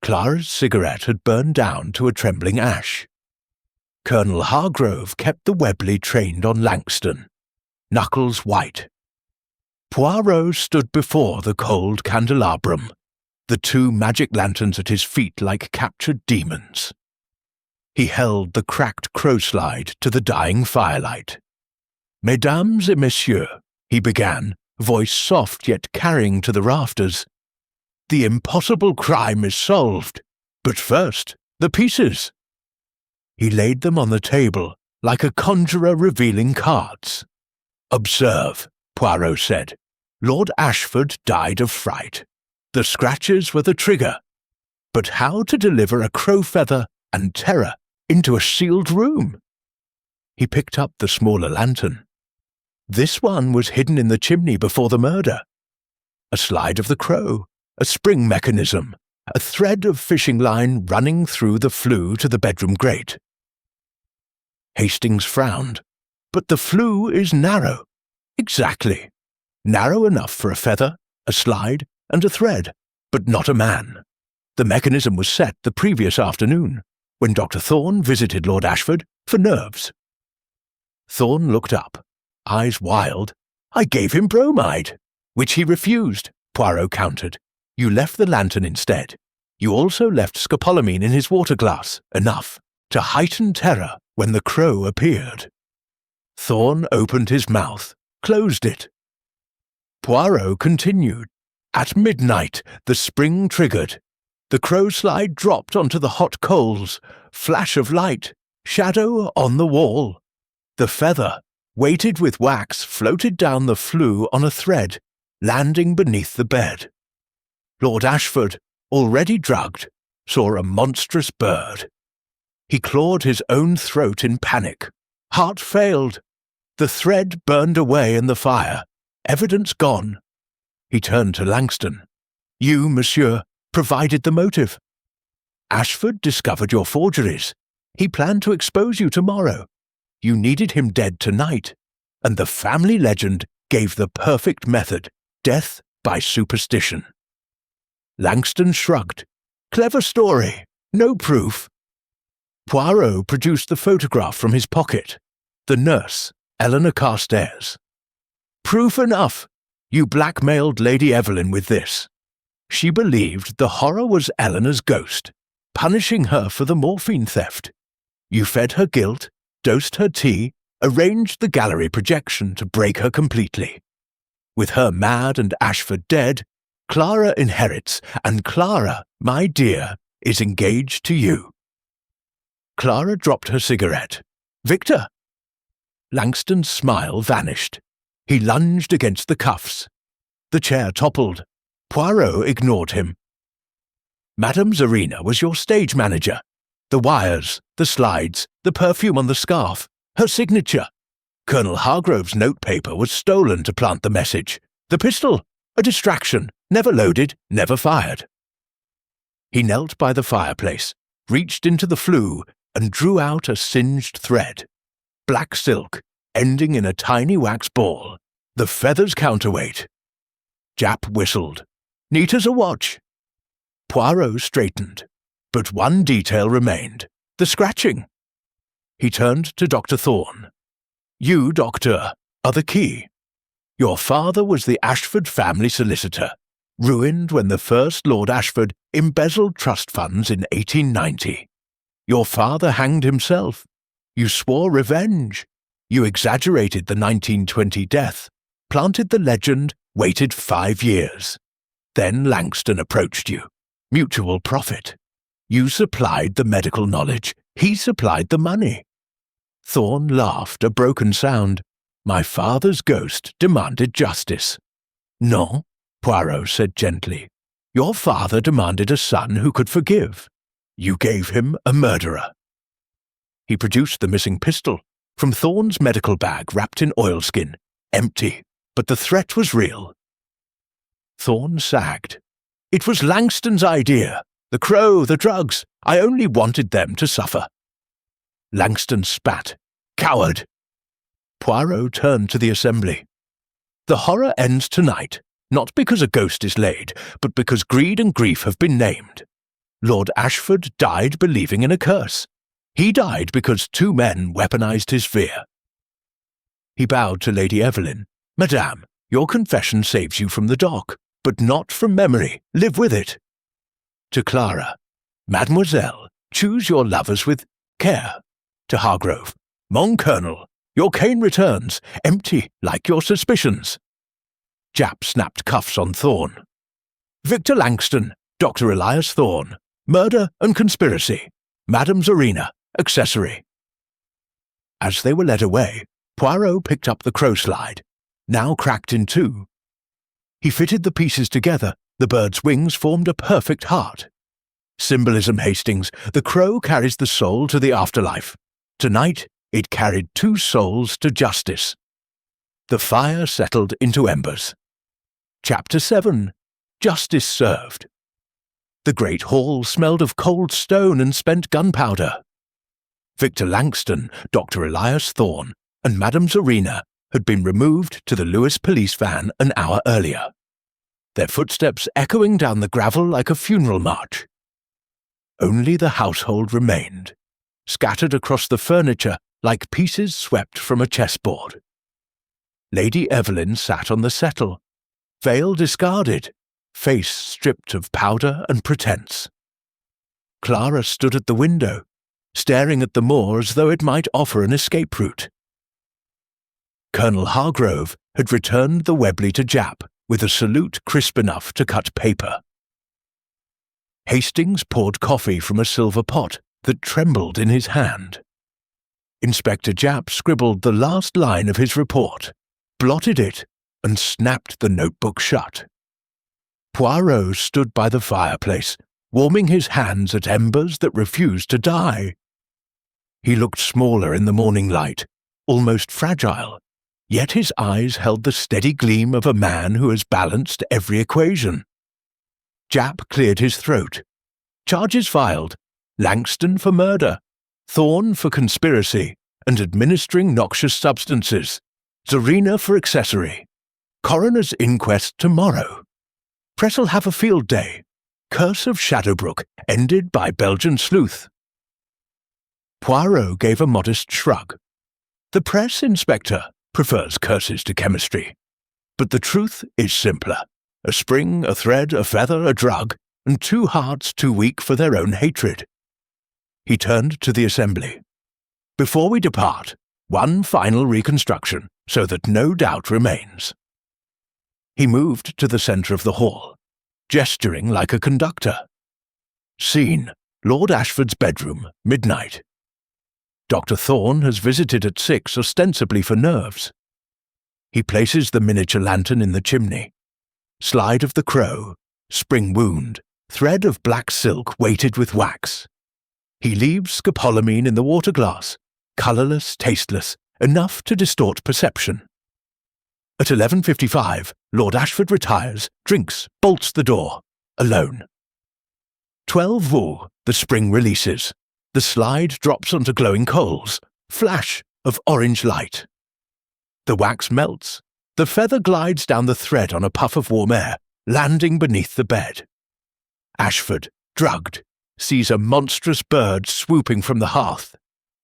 Clara's cigarette had burned down to a trembling ash. Colonel Hargrove kept the Webley trained on Langston, knuckles white. Poirot stood before the cold candelabrum, the 2 magic lanterns at his feet like captured demons. He held the cracked crow-slide to the dying firelight. "Mesdames et messieurs," he began, voice soft yet carrying to the rafters. "The impossible crime is solved. But first, the pieces." He laid them on the table, like a conjurer revealing cards. "Observe," Poirot said. "Lord Ashford died of fright. The scratches were the trigger. But how to deliver a crow feather and terror into a sealed room?" He picked up the smaller lantern. This one was hidden in the chimney before the murder. A slide of the crow, a spring mechanism, a thread of fishing line running through the flue to the bedroom grate. Hastings frowned. But the flue is narrow. Exactly. Narrow enough for a feather, a slide, and a thread, but not a man. The mechanism was set the previous afternoon, when Dr. Thorne visited Lord Ashford for nerves. Thorne looked up, eyes wild. I gave him bromide, which he refused, Poirot countered. You left the lantern instead. You also left scopolamine in his water glass, enough to heighten terror when the crow appeared. Thorne opened his mouth, closed it. Poirot continued. At midnight, the spring triggered. The crow slide dropped onto the hot coals, flash of light, shadow on the wall. The feather, weighted with wax, floated down the flue on a thread, landing beneath the bed. Lord Ashford, already drugged, saw a monstrous bird. He clawed his own throat in panic. Heart failed. The thread burned away in the fire, evidence gone. He turned to Langston. You, monsieur, provided the motive. Ashford discovered your forgeries. He planned to expose you tomorrow. You needed him dead tonight, and the family legend gave the perfect method, death by superstition. Langston shrugged. Clever story. No proof. Poirot produced the photograph from his pocket. The nurse, Eleanor Carstairs. Proof enough. You blackmailed Lady Evelyn with this. She believed the horror was Eleanor's ghost, punishing her for the morphine theft. You fed her guilt, dosed her tea, arranged the gallery projection to break her completely. With her mad and Ashford dead, Clara inherits, and Clara, my dear, is engaged to you. Clara dropped her cigarette. Victor! Langston's smile vanished. He lunged against the cuffs. The chair toppled. Poirot ignored him. Madame Zarina was your stage manager. The wires, the slides, the perfume on the scarf, her signature. Colonel Hargrove's notepaper was stolen to plant the message. The pistol, a distraction, never loaded, never fired. He knelt by the fireplace, reached into the flue, and drew out a singed thread. Black silk, ending in a tiny wax ball, the feather's counterweight. Japp whistled. Neat as a watch. Poirot straightened, but one detail remained, the scratching. He turned to Dr. Thorne. You, Doctor, are the key. Your father was the Ashford family solicitor, ruined when the first Lord Ashford embezzled trust funds in 1890. Your father hanged himself. You swore revenge. You exaggerated the 1920 death, planted the legend, waited 5 years. Then Langston approached you. Mutual profit. You supplied the medical knowledge. He supplied the money. Thorne laughed a broken sound. My father's ghost demanded justice. No, Poirot said gently. Your father demanded a son who could forgive. You gave him a murderer. He produced the missing pistol from Thorne's medical bag wrapped in oilskin, empty, but the threat was real. Thorne sagged. It was Langston's idea. The crow, the drugs. I only wanted them to suffer. Langston spat. Coward! Poirot turned to the assembly. The horror ends tonight, not because a ghost is laid, but because greed and grief have been named. Lord Ashford died believing in a curse. He died because 2 men weaponized his fear. He bowed to Lady Evelyn. Madame, your confession saves you from the dock, but not from memory. Live with it. To Clara. Mademoiselle, choose your lovers with care. To Hargrove. Mon Colonel, your cane returns, empty like your suspicions. Japp snapped cuffs on Thorne. Victor Langston, Dr. Elias Thorne. Murder and conspiracy. Madame Zarina, accessory. As they were led away, Poirot picked up the crow slide, now cracked in 2. He fitted the pieces together. The bird's wings formed a perfect heart. Symbolism, Hastings. The crow carries the soul to the afterlife. Tonight, it carried 2 souls to justice. The fire settled into embers. Chapter 7. Justice Served. The great hall smelled of cold stone and spent gunpowder. Victor Langston, Dr. Elias Thorne, and Madame Zarina had been removed to the Lewis police van an hour earlier, their footsteps echoing down the gravel like a funeral march. Only the household remained, scattered across the furniture like pieces swept from a chessboard. Lady Evelyn sat on the settle, veil discarded, face stripped of powder and pretense. Clara stood at the window, staring at the moor as though it might offer an escape route. Colonel Hargrove had returned the Webley to Jap with a salute crisp enough to cut paper. Hastings poured coffee from a silver pot that trembled in his hand. Inspector Japp scribbled the last line of his report, blotted it, and snapped the notebook shut. Poirot stood by the fireplace, warming his hands at embers that refused to die. He looked smaller in the morning light, almost fragile, yet his eyes held the steady gleam of a man who has balanced every equation. Japp cleared his throat. Charges filed: Langston for murder, Thorne for conspiracy and administering noxious substances, Zarina for accessory. Coroner's inquest tomorrow. Press'll have a field day. Curse of Shadowbrook ended by Belgian sleuth. Poirot gave a modest shrug. The press, Inspector, prefers curses to chemistry. But the truth is simpler. A spring, a thread, a feather, a drug, and two hearts too weak for their own hatred. He turned to the assembly. Before we depart, one final reconstruction, so that no doubt remains. He moved to the centre of the hall, gesturing like a conductor. Scene: Lord Ashford's bedroom, midnight. Dr. Thorne has visited at 6, ostensibly for nerves. He places the miniature lantern in the chimney. Slide of the crow, spring wound, thread of black silk weighted with wax. He leaves scopolamine in the water glass, colourless, tasteless, enough to distort perception. At 11:55, Lord Ashford retires, drinks, bolts the door, alone. 12 Vaux, the spring releases. The slide drops onto glowing coals, flash of orange light. The wax melts. The feather glides down the thread on a puff of warm air, landing beneath the bed. Ashford, drugged, sees a monstrous bird swooping from the hearth.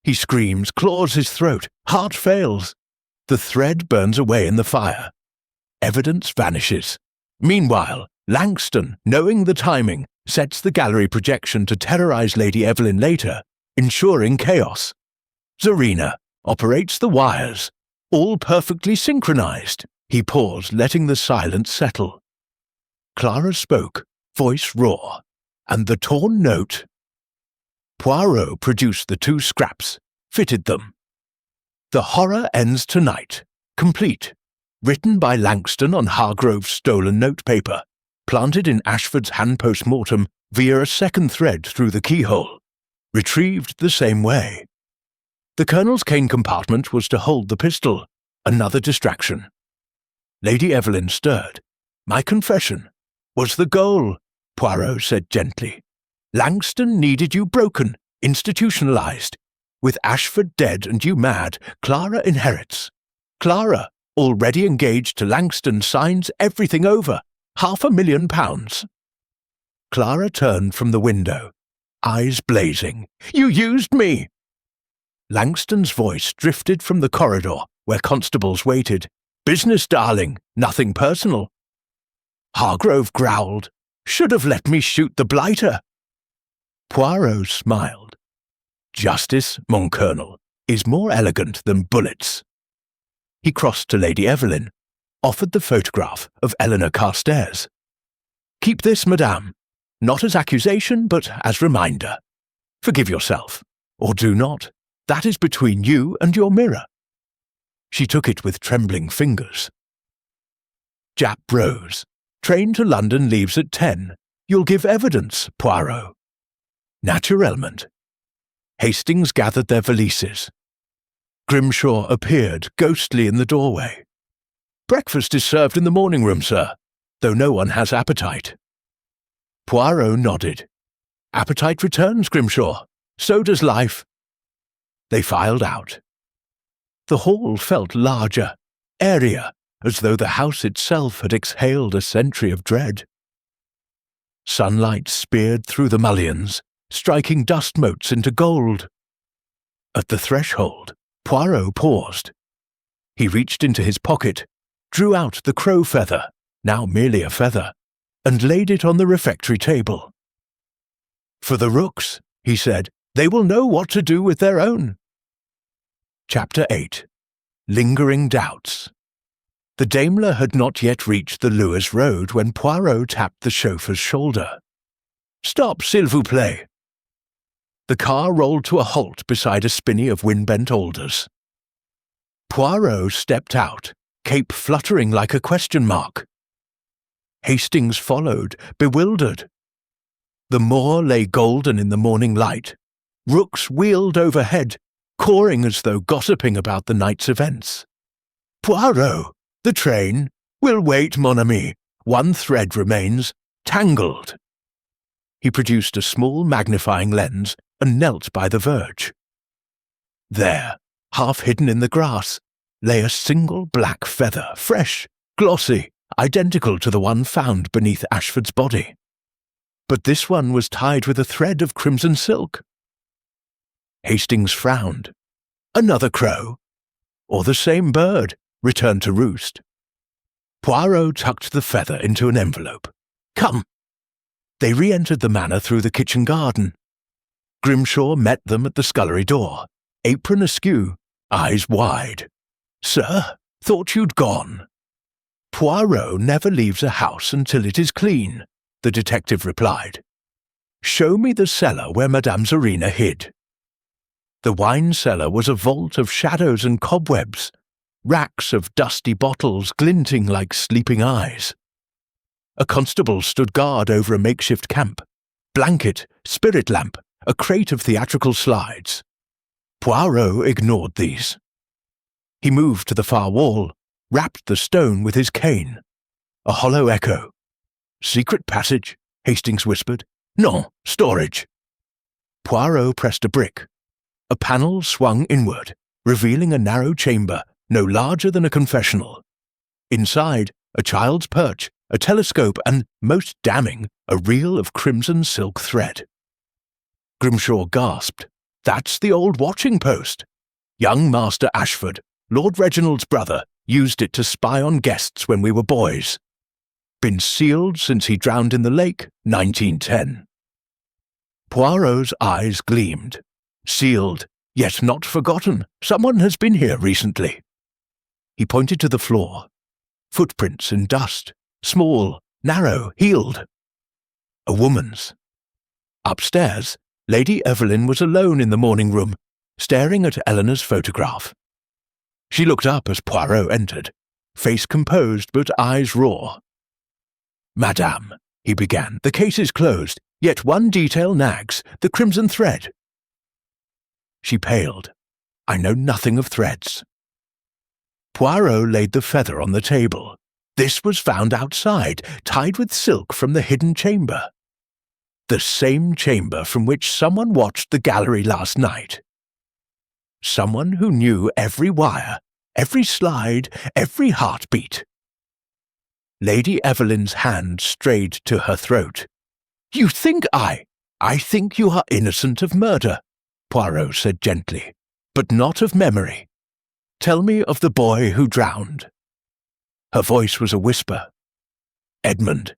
He screams, claws his throat, heart fails. The thread burns away in the fire. Evidence vanishes. Meanwhile, Langston, knowing the timing, sets the gallery projection to terrorize Lady Evelyn later, ensuring chaos. Zarina operates the wires, all perfectly synchronized. He paused, letting the silence settle. Clara spoke, voice raw, and the torn note. Poirot produced the 2 scraps, fitted them. The horror ends tonight, complete, written by Langston on Hargrove's stolen notepaper, planted in Ashford's hand post-mortem via a second thread through the keyhole, retrieved the same way. The Colonel's cane compartment was to hold the pistol, another distraction. Lady Evelyn stirred. My confession was the goal, Poirot said gently. Langston needed you broken, institutionalized. With Ashford dead and you mad, Clara inherits. Clara, already engaged to Langston, signs everything over. £500,000. Clara turned from the window, eyes blazing. You used me! Langston's voice drifted from the corridor where constables waited. Business, darling, nothing personal. Hargrove growled. Should have let me shoot the blighter. Poirot smiled. Justice, mon colonel, is more elegant than bullets. He crossed to Lady Evelyn, offered the photograph of Eleanor Carstairs. Keep this, madame, not as accusation, but as reminder. Forgive yourself, or do not. That is between you and your mirror. She took it with trembling fingers. Japp rose. Train to London leaves at 10. You'll give evidence, Poirot. Naturellement. Hastings gathered their valises. Grimshaw appeared ghostly in the doorway. Breakfast is served in the morning room, sir, though no one has appetite." Poirot nodded. "Appetite returns, Grimshaw. So does life." They filed out. The hall felt larger, airier, as though the house itself had exhaled a century of dread. Sunlight speared through the mullions, striking dust motes into gold. At the threshold, Poirot paused. He reached into his pocket, drew out the crow feather, now merely a feather, and laid it on the refectory table. "For the rooks," he said, "they will know what to do with their own." Chapter 8. Lingering Doubts. The Daimler had not yet reached the Lewis Road when Poirot tapped the chauffeur's shoulder. "Stop, s'il vous plaît." The car rolled to a halt beside a spinney of wind-bent alders. Poirot stepped out, cape fluttering like a question mark. Hastings followed, bewildered. The moor lay golden in the morning light. Rooks wheeled overhead, cawing as though gossiping about the night's events. "Poirot, the train. We'll wait, mon ami. One thread remains, tangled." He produced a small magnifying lens and knelt by the verge. There, half hidden in the grass, lay a single black feather, fresh, glossy, identical to the one found beneath Ashford's body. But this one was tied with a thread of crimson silk. Hastings frowned. Another crow? Or the same bird, returned to roost? Poirot tucked the feather into an envelope. "Come." They re-entered the manor through the kitchen garden. Grimshaw met them at the scullery door, apron askew, eyes wide. "Sir, thought you'd gone." "Poirot never leaves a house until it is clean," the detective replied. "Show me the cellar where Madame Zarina hid." The wine cellar was a vault of shadows and cobwebs, racks of dusty bottles glinting like sleeping eyes. A constable stood guard over a makeshift camp, blanket, spirit lamp, a crate of theatrical slides. Poirot ignored these. He moved to the far wall, rapped the stone with his cane. A hollow echo. "Secret passage," Hastings whispered. "No, storage." Poirot pressed a brick. A panel swung inward, revealing a narrow chamber no larger than a confessional. Inside, a child's perch, a telescope, and, most damning, a reel of crimson silk thread. Grimshaw gasped. "That's the old watching post. Young Master Ashford, Lord Reginald's brother, used it to spy on guests when we were boys. Been sealed since he drowned in the lake, 1910. Poirot's eyes gleamed. "Sealed, yet not forgotten. Someone has been here recently." He pointed to the floor. Footprints in dust, small, narrow, heeled. A woman's. Upstairs, Lady Evelyn was alone in the morning room, staring at Eleanor's photograph. She looked up as Poirot entered, face composed but eyes raw. "Madame," he began, "the case is closed, yet one detail nags, the crimson thread." She paled. "I know nothing of threads." Poirot laid the feather on the table. This was found outside, tied with silk from the hidden chamber. The same chamber from which someone watched the gallery last night. Someone who knew every wire, every slide, every heartbeat. Lady Evelyn's hand strayed to her throat. "You think I think you are innocent of murder," Poirot said gently, "but not of memory. Tell me of the boy who drowned." Her voice was a whisper. "Edmund,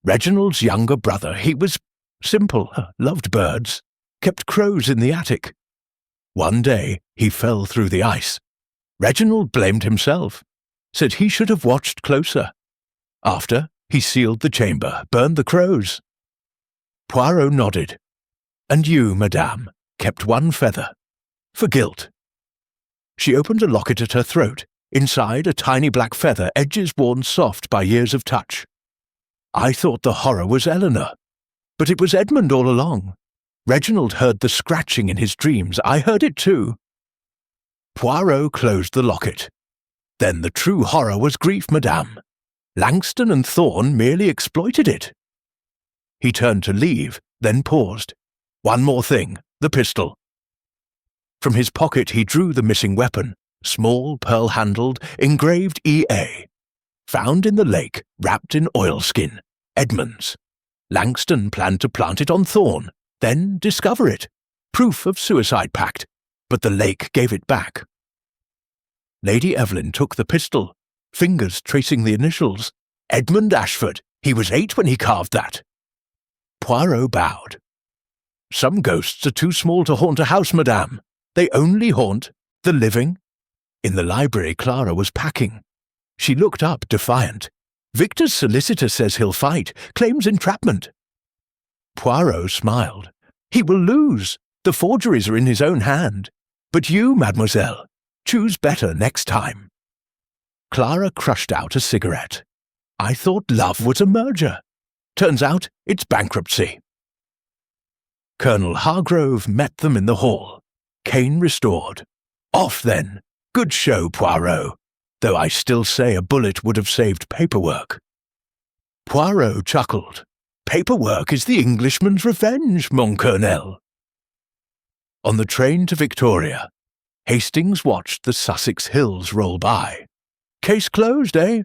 Reginald's younger brother. He was simple, loved birds, kept crows in the attic. One day he fell through the ice. Reginald blamed himself, said he should have watched closer. After, he sealed the chamber, burned the crows." Poirot nodded. "And you, madame, kept one feather. For guilt." She opened a locket at her throat, inside a tiny black feather, edges worn soft by years of touch. "I thought the horror was Eleanor, but it was Edmund all along. Reginald heard the scratching in his dreams. I heard it too." Poirot closed the locket. Then the true horror was grief, madame. Langston and Thorne merely exploited it. He turned to leave, then paused. One more thing, the pistol. From his pocket he drew the missing weapon, small, pearl-handled, engraved EA. Found in the lake, wrapped in oilskin. Edmonds. Langston planned to plant it on Thorne, then discover it. Proof of suicide pact, but the lake gave it back. Lady Evelyn took the pistol, fingers tracing the initials. Edmund Ashford. He was 8 when he carved that. Poirot bowed. Some ghosts are too small to haunt a house, madame. They only haunt the living. In the library, Clara was packing. She looked up, defiant. Victor's solicitor says he'll fight, claims entrapment. Poirot smiled. He will lose. The forgeries are in his own hand. But you, mademoiselle, choose better next time. Clara crushed out a cigarette. I thought love was a merger. Turns out it's bankruptcy. Colonel Hargrove met them in the hall. Cane restored. Off then. Good show, Poirot. Though I still say a bullet would have saved paperwork. Poirot chuckled. Paperwork is the Englishman's revenge, mon colonel. On the train to Victoria, Hastings watched the Sussex hills roll by. Case closed, eh?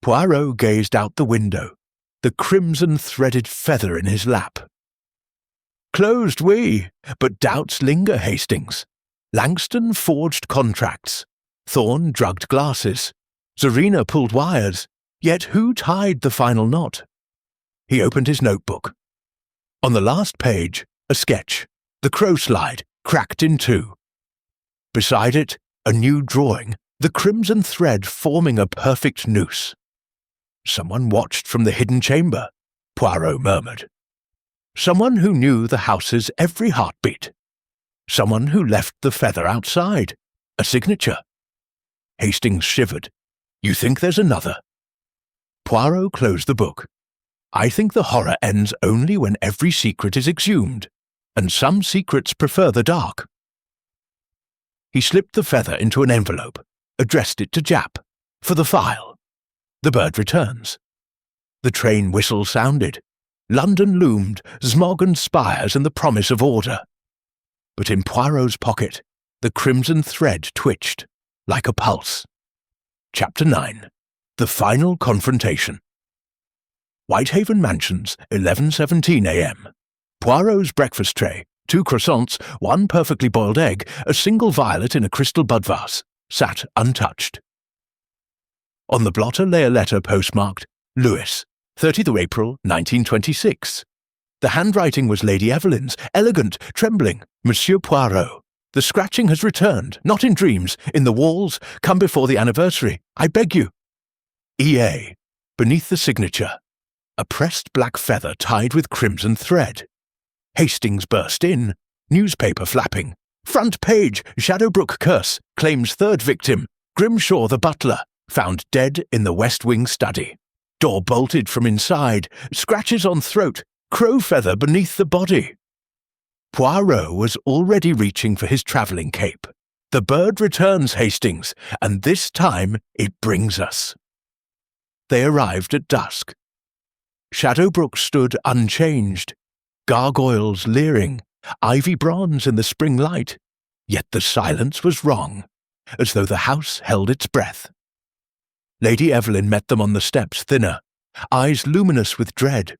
Poirot gazed out the window, the crimson-threaded feather in his lap. Closed but doubts linger, Hastings. Langston forged contracts. Thorne drugged glasses. Zarina pulled wires. Yet who tied the final knot? He opened his notebook. On the last page, a sketch, the crow slide, cracked in two. Beside it, a new drawing, the crimson thread forming a perfect noose. Someone watched from the hidden chamber, Poirot murmured. Someone who knew the house's every heartbeat. Someone who left the feather outside. A signature. Hastings shivered. You think there's another? Poirot closed the book. I think the horror ends only when every secret is exhumed, and some secrets prefer the dark. He slipped the feather into an envelope, addressed it to Jap, for the file. The bird returns. The train whistle sounded. London loomed, smog and spires and the promise of order. But in Poirot's pocket, the crimson thread twitched, like a pulse. Chapter 9. The Final Confrontation. Whitehaven Mansions, 11:17 a.m. Poirot's breakfast tray, 2 croissants, 1 perfectly boiled egg, a single violet in a crystal bud vase, sat untouched. On the blotter lay a letter postmarked, Lewis, 30th April, 1926. The handwriting was Lady Evelyn's, elegant, trembling, Monsieur Poirot. The scratching has returned, not in dreams, in the walls, come before the anniversary, I beg you. E.A. Beneath the signature, a pressed black feather tied with crimson thread. Hastings burst in, newspaper flapping. Front page, Shadowbrook curse, claims third victim, Grimshaw the butler, found dead in the West Wing study. Door bolted from inside, scratches on throat, crow feather beneath the body. Poirot was already reaching for his travelling cape. The bird returns, Hastings, and this time it brings us. They arrived at dusk. Shadowbrook stood unchanged, gargoyles leering, ivy bronze in the spring light, yet the silence was wrong, as though the house held its breath. Lady Evelyn met them on the steps, thinner, eyes luminous with dread.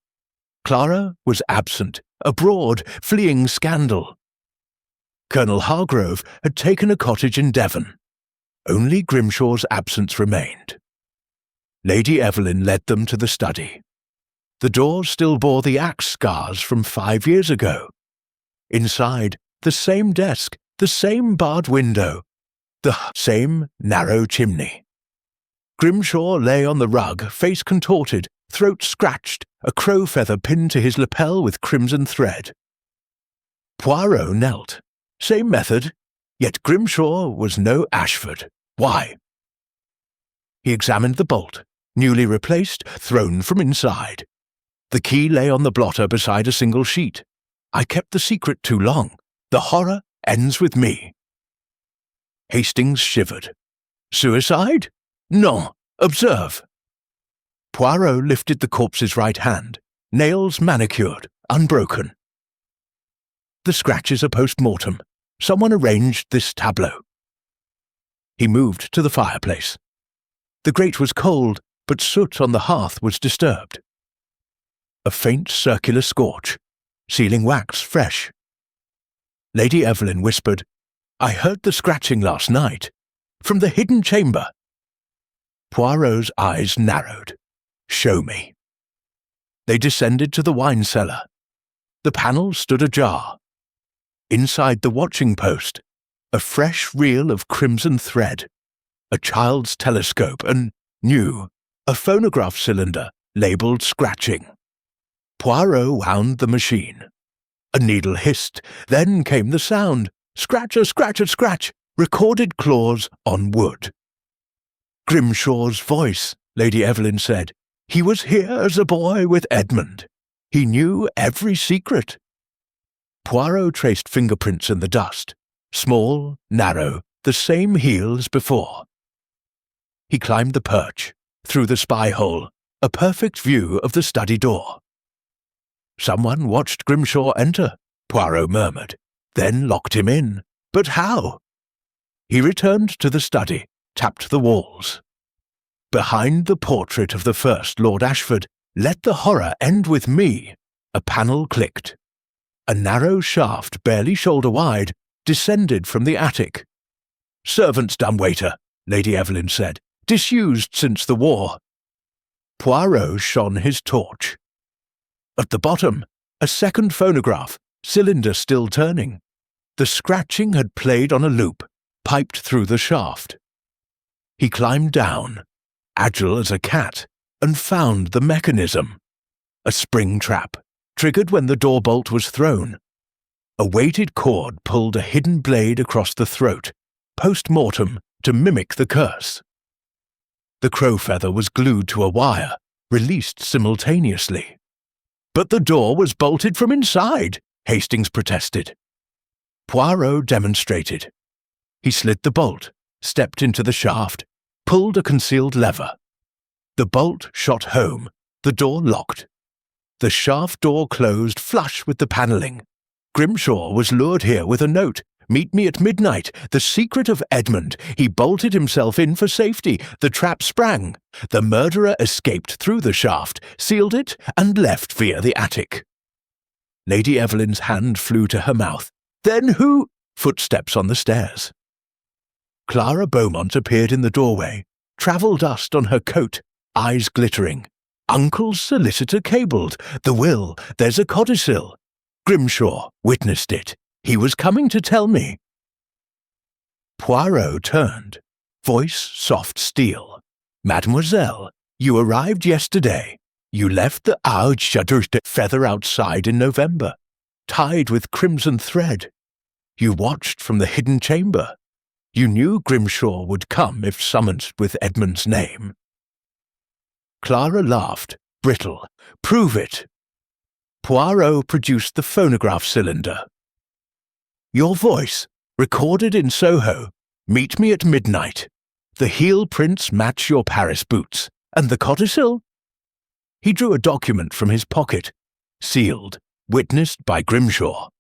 Clara was absent, abroad, fleeing scandal. Colonel Hargrove had taken a cottage in Devon. Only Grimshaw's absence remained. Lady Evelyn led them to the study. The door still bore the axe scars from 5 years ago. Inside, the same desk, the same barred window, the same narrow chimney. Grimshaw lay on the rug, face contorted, throat scratched, a crow feather pinned to his lapel with crimson thread. Poirot knelt. Same method, yet Grimshaw was no Ashford. Why? He examined the bolt, newly replaced, thrown from inside. The key lay on the blotter beside a single sheet. I kept the secret too long. The horror ends with me. Hastings shivered. Suicide? Non. Observe. Poirot lifted the corpse's right hand, nails manicured, unbroken. The scratches are post-mortem. Someone arranged this tableau. He moved to the fireplace. The grate was cold, but soot on the hearth was disturbed. A faint circular scorch, sealing wax fresh. Lady Evelyn whispered, "I heard the scratching last night. From the hidden chamber." Poirot's eyes narrowed. "Show me." They descended to the wine cellar. The panel stood ajar. Inside the watching post, a fresh reel of crimson thread, a child's telescope, and, new, a phonograph cylinder labelled scratching. Poirot wound the machine. A needle hissed, then came the sound. Scratcher, scratcher, scratch, recorded claws on wood. Grimshaw's voice, Lady Evelyn said. He was here as a boy with Edmund. He knew every secret. Poirot traced fingerprints in the dust, small, narrow, the same heel as before. He climbed the perch, through the spy hole, a perfect view of the study door. Someone watched Grimshaw enter, Poirot murmured, then locked him in. But how? He returned to the study, tapped the walls. Behind the portrait of the first Lord Ashford, "Let the horror end with me," a panel clicked. A narrow shaft, barely shoulder-wide, descended from the attic. "Servant's dumbwaiter," Lady Evelyn said, "disused since the war." Poirot shone his torch. At the bottom, a second phonograph, cylinder still turning. The scratching had played on a loop, piped through the shaft. He climbed down, agile as a cat, and found the mechanism. A spring trap, triggered when the door bolt was thrown. A weighted cord pulled a hidden blade across the throat, post-mortem, to mimic the curse. The crow feather was glued to a wire, released simultaneously. "But the door was bolted from inside," Hastings protested. Poirot demonstrated. He slid the bolt, stepped into the shaft, pulled a concealed lever. The bolt shot home, the door locked. The shaft door closed flush with the panelling. Grimshaw was lured here with a note. "Meet me at midnight. The secret of Edmund." He bolted himself in for safety. The trap sprang. The murderer escaped through the shaft, sealed it, and left via the attic. Lady Evelyn's hand flew to her mouth. "Then who—" Footsteps on the stairs. Clara Beaumont appeared in the doorway, travel dust on her coat, eyes glittering. "Uncle's solicitor cabled. The will. There's a codicil. Grimshaw witnessed it. He was coming to tell me." Poirot turned, voice soft steel. "Mademoiselle, you arrived yesterday. You left the Shutters feather outside in November, tied with crimson thread. You watched from the hidden chamber. You knew Grimshaw would come if summoned with Edmund's name." Clara laughed, brittle. "Prove it." Poirot produced the phonograph cylinder. "Your voice, recorded in Soho. Meet me at midnight. The heel prints match your Paris boots. And the codicil?" He drew a document from his pocket, sealed, witnessed by Grimshaw.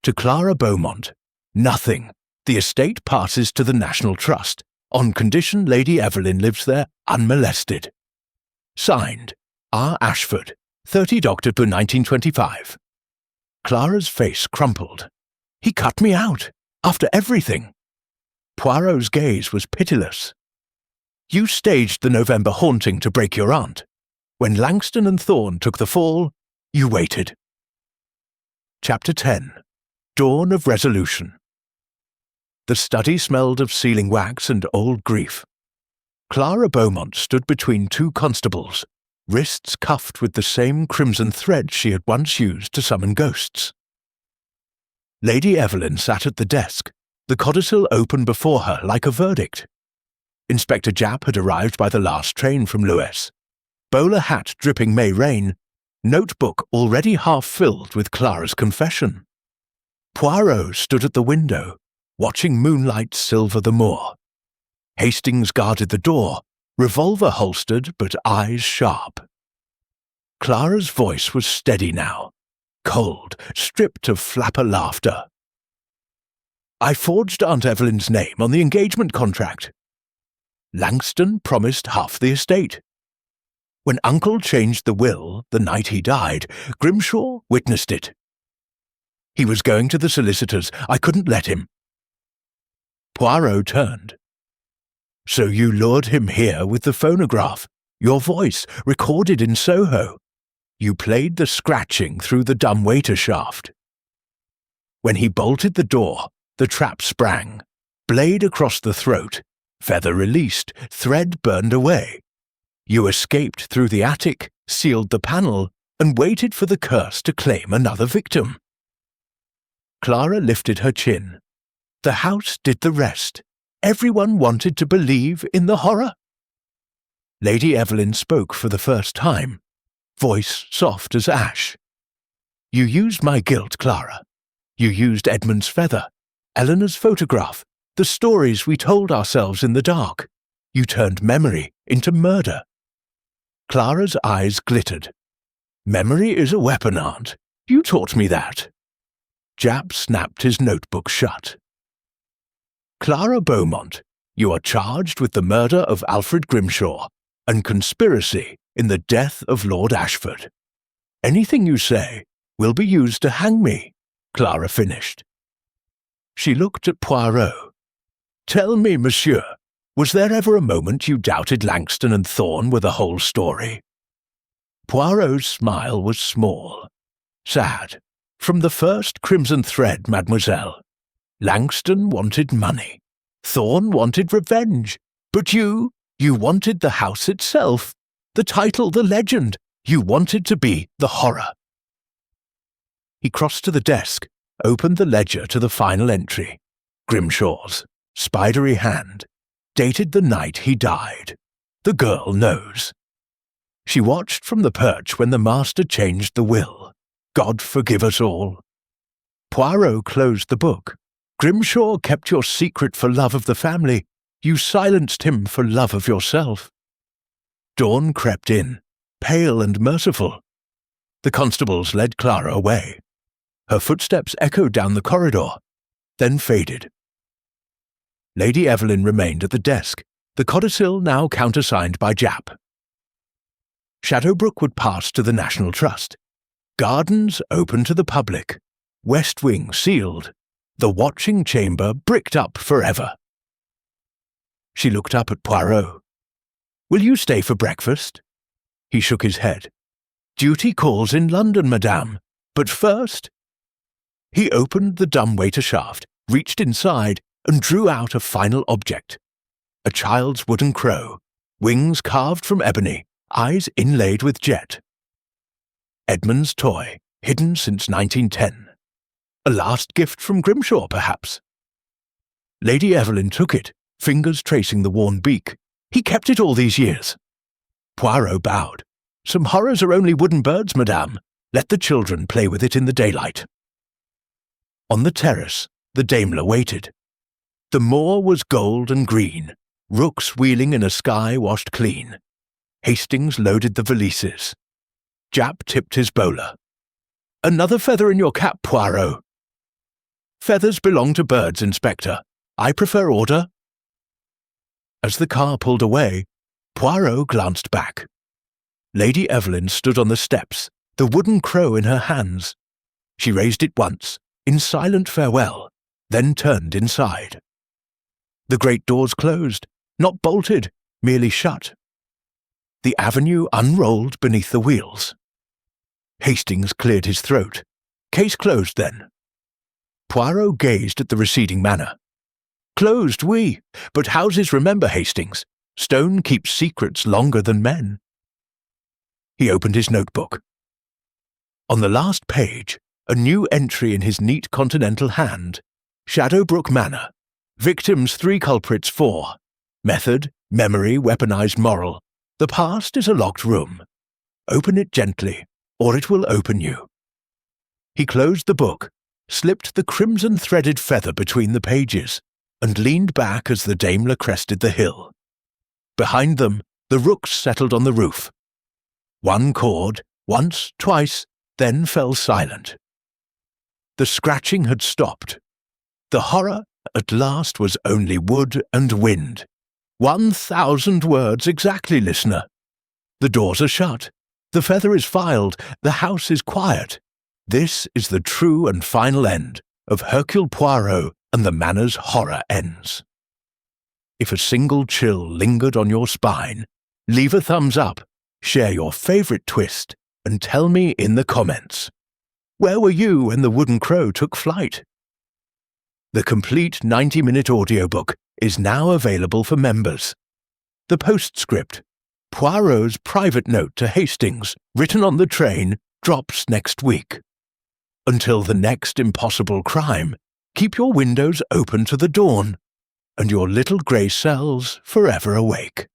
To Clara Beaumont, "Nothing. The estate passes to the National Trust, on condition Lady Evelyn lives there unmolested. Signed, R. Ashford, 30 October 1925. Clara's face crumpled. "He cut me out, after everything." Poirot's gaze was pitiless. "You staged the November haunting to break your aunt. When Langston and Thorne took the fall, you waited." Chapter 10. Dawn of Resolution. The study smelled of sealing wax and old grief. Clara Beaumont stood between two constables, wrists cuffed with the same crimson thread she had once used to summon ghosts. Lady Evelyn sat at the desk, the codicil open before her like a verdict. Inspector Japp had arrived by the last train from Lewes. Bowler hat dripping May rain, notebook already half filled with Clara's confession. Poirot stood at the window, watching moonlight silver the moor. Hastings guarded the door, revolver holstered but eyes sharp. Clara's voice was steady now, cold, stripped of flapper laughter. I forged Aunt Evelyn's name on the engagement contract. Langston promised half the estate. When Uncle changed the will the night he died, Grimshaw witnessed it. He was going to the solicitors. I couldn't let him. Poirot turned. So you lured him here with the phonograph, your voice recorded in Soho. You played the scratching through the dumbwaiter shaft. When he bolted the door, the trap sprang, blade across the throat, feather released, thread burned away. You escaped through the attic, sealed the panel, and waited for the curse to claim another victim. Clara lifted her chin. The house did the rest. Everyone wanted to believe in the horror. Lady Evelyn spoke for the first time, voice soft as ash. You used my guilt, Clara. You used Edmund's feather, Eleanor's photograph, the stories we told ourselves in the dark. You turned memory into murder. Clara's eyes glittered. Memory is a weapon, Aunt. You taught me that. Japp snapped his notebook shut. Clara Beaumont, you are charged with the murder of Alfred Grimshaw and conspiracy in the death of Lord Ashford. Anything you say will be used to hang me, Clara finished. She looked at Poirot. Tell me, monsieur, was there ever a moment you doubted Langston and Thorne were the whole story? Poirot's smile was small, sad. From the first crimson thread, mademoiselle. Langston wanted money. Thorne wanted revenge. But you wanted the house itself. The title, the legend. You wanted to be the horror. He crossed to the desk, opened the ledger to the final entry. Grimshaw's, spidery hand, dated the night he died. The girl knows. She watched from the perch when the master changed the will. God forgive us all. Poirot closed the book. Grimshaw kept your secret for love of the family. You silenced him for love of yourself. Dawn crept in, pale and merciful. The constables led Clara away. Her footsteps echoed down the corridor, then faded. Lady Evelyn remained at the desk, the codicil now countersigned by Japp. Shadowbrook would pass to the National Trust. Gardens open to the public. West Wing sealed. The watching chamber bricked up forever. She looked up at Poirot. Will you stay for breakfast? He shook his head. Duty calls in London, madame. But first... He opened the dumbwaiter shaft, reached inside, and drew out a final object. A child's wooden crow, wings carved from ebony, eyes inlaid with jet. Edmund's toy, hidden since 1910. A last gift from Grimshaw, perhaps. Lady Evelyn took it, fingers tracing the worn beak. He kept it all these years. Poirot bowed. Some horrors are only wooden birds, madame. Let the children play with it in the daylight. On the terrace, the Daimler waited. The moor was gold and green, rooks wheeling in a sky washed clean. Hastings loaded the valises. Japp tipped his bowler. Another feather in your cap, Poirot. Feathers belong to birds, Inspector. I prefer order. As the car pulled away, Poirot glanced back. Lady Evelyn stood on the steps, the wooden crow in her hands. She raised it once, in silent farewell, then turned inside. The great doors closed, not bolted, merely shut. The avenue unrolled beneath the wheels. Hastings cleared his throat. Case closed, then. Poirot gazed at the receding manor. Closed, oui, but houses remember, Hastings. Stone keeps secrets longer than men. He opened his notebook. On the last page, a new entry in his neat continental hand. Shadowbrook Manor. Victims 3, culprits 4. Method, memory, weaponized moral. The past is a locked room. Open it gently, or it will open you. He closed the book, slipped the crimson-threaded feather between the pages, and leaned back as the Daimler crested the hill. Behind them, the rooks settled on the roof. One cawed, once, twice, then fell silent. The scratching had stopped. The horror, at last, was only wood and wind. 1,000 words exactly, listener. The doors are shut. The feather is filed. The house is quiet. This is the true and final end of Hercule Poirot and the Manor's horror ends. If a single chill lingered on your spine, leave a thumbs up, share your favourite twist, and tell me in the comments. Where were you when the wooden crow took flight? The complete 90-minute audiobook is now available for members. The postscript, Poirot's private note to Hastings, written on the train, drops next week. Until the next impossible crime, keep your windows open to the dawn, and your little grey cells forever awake.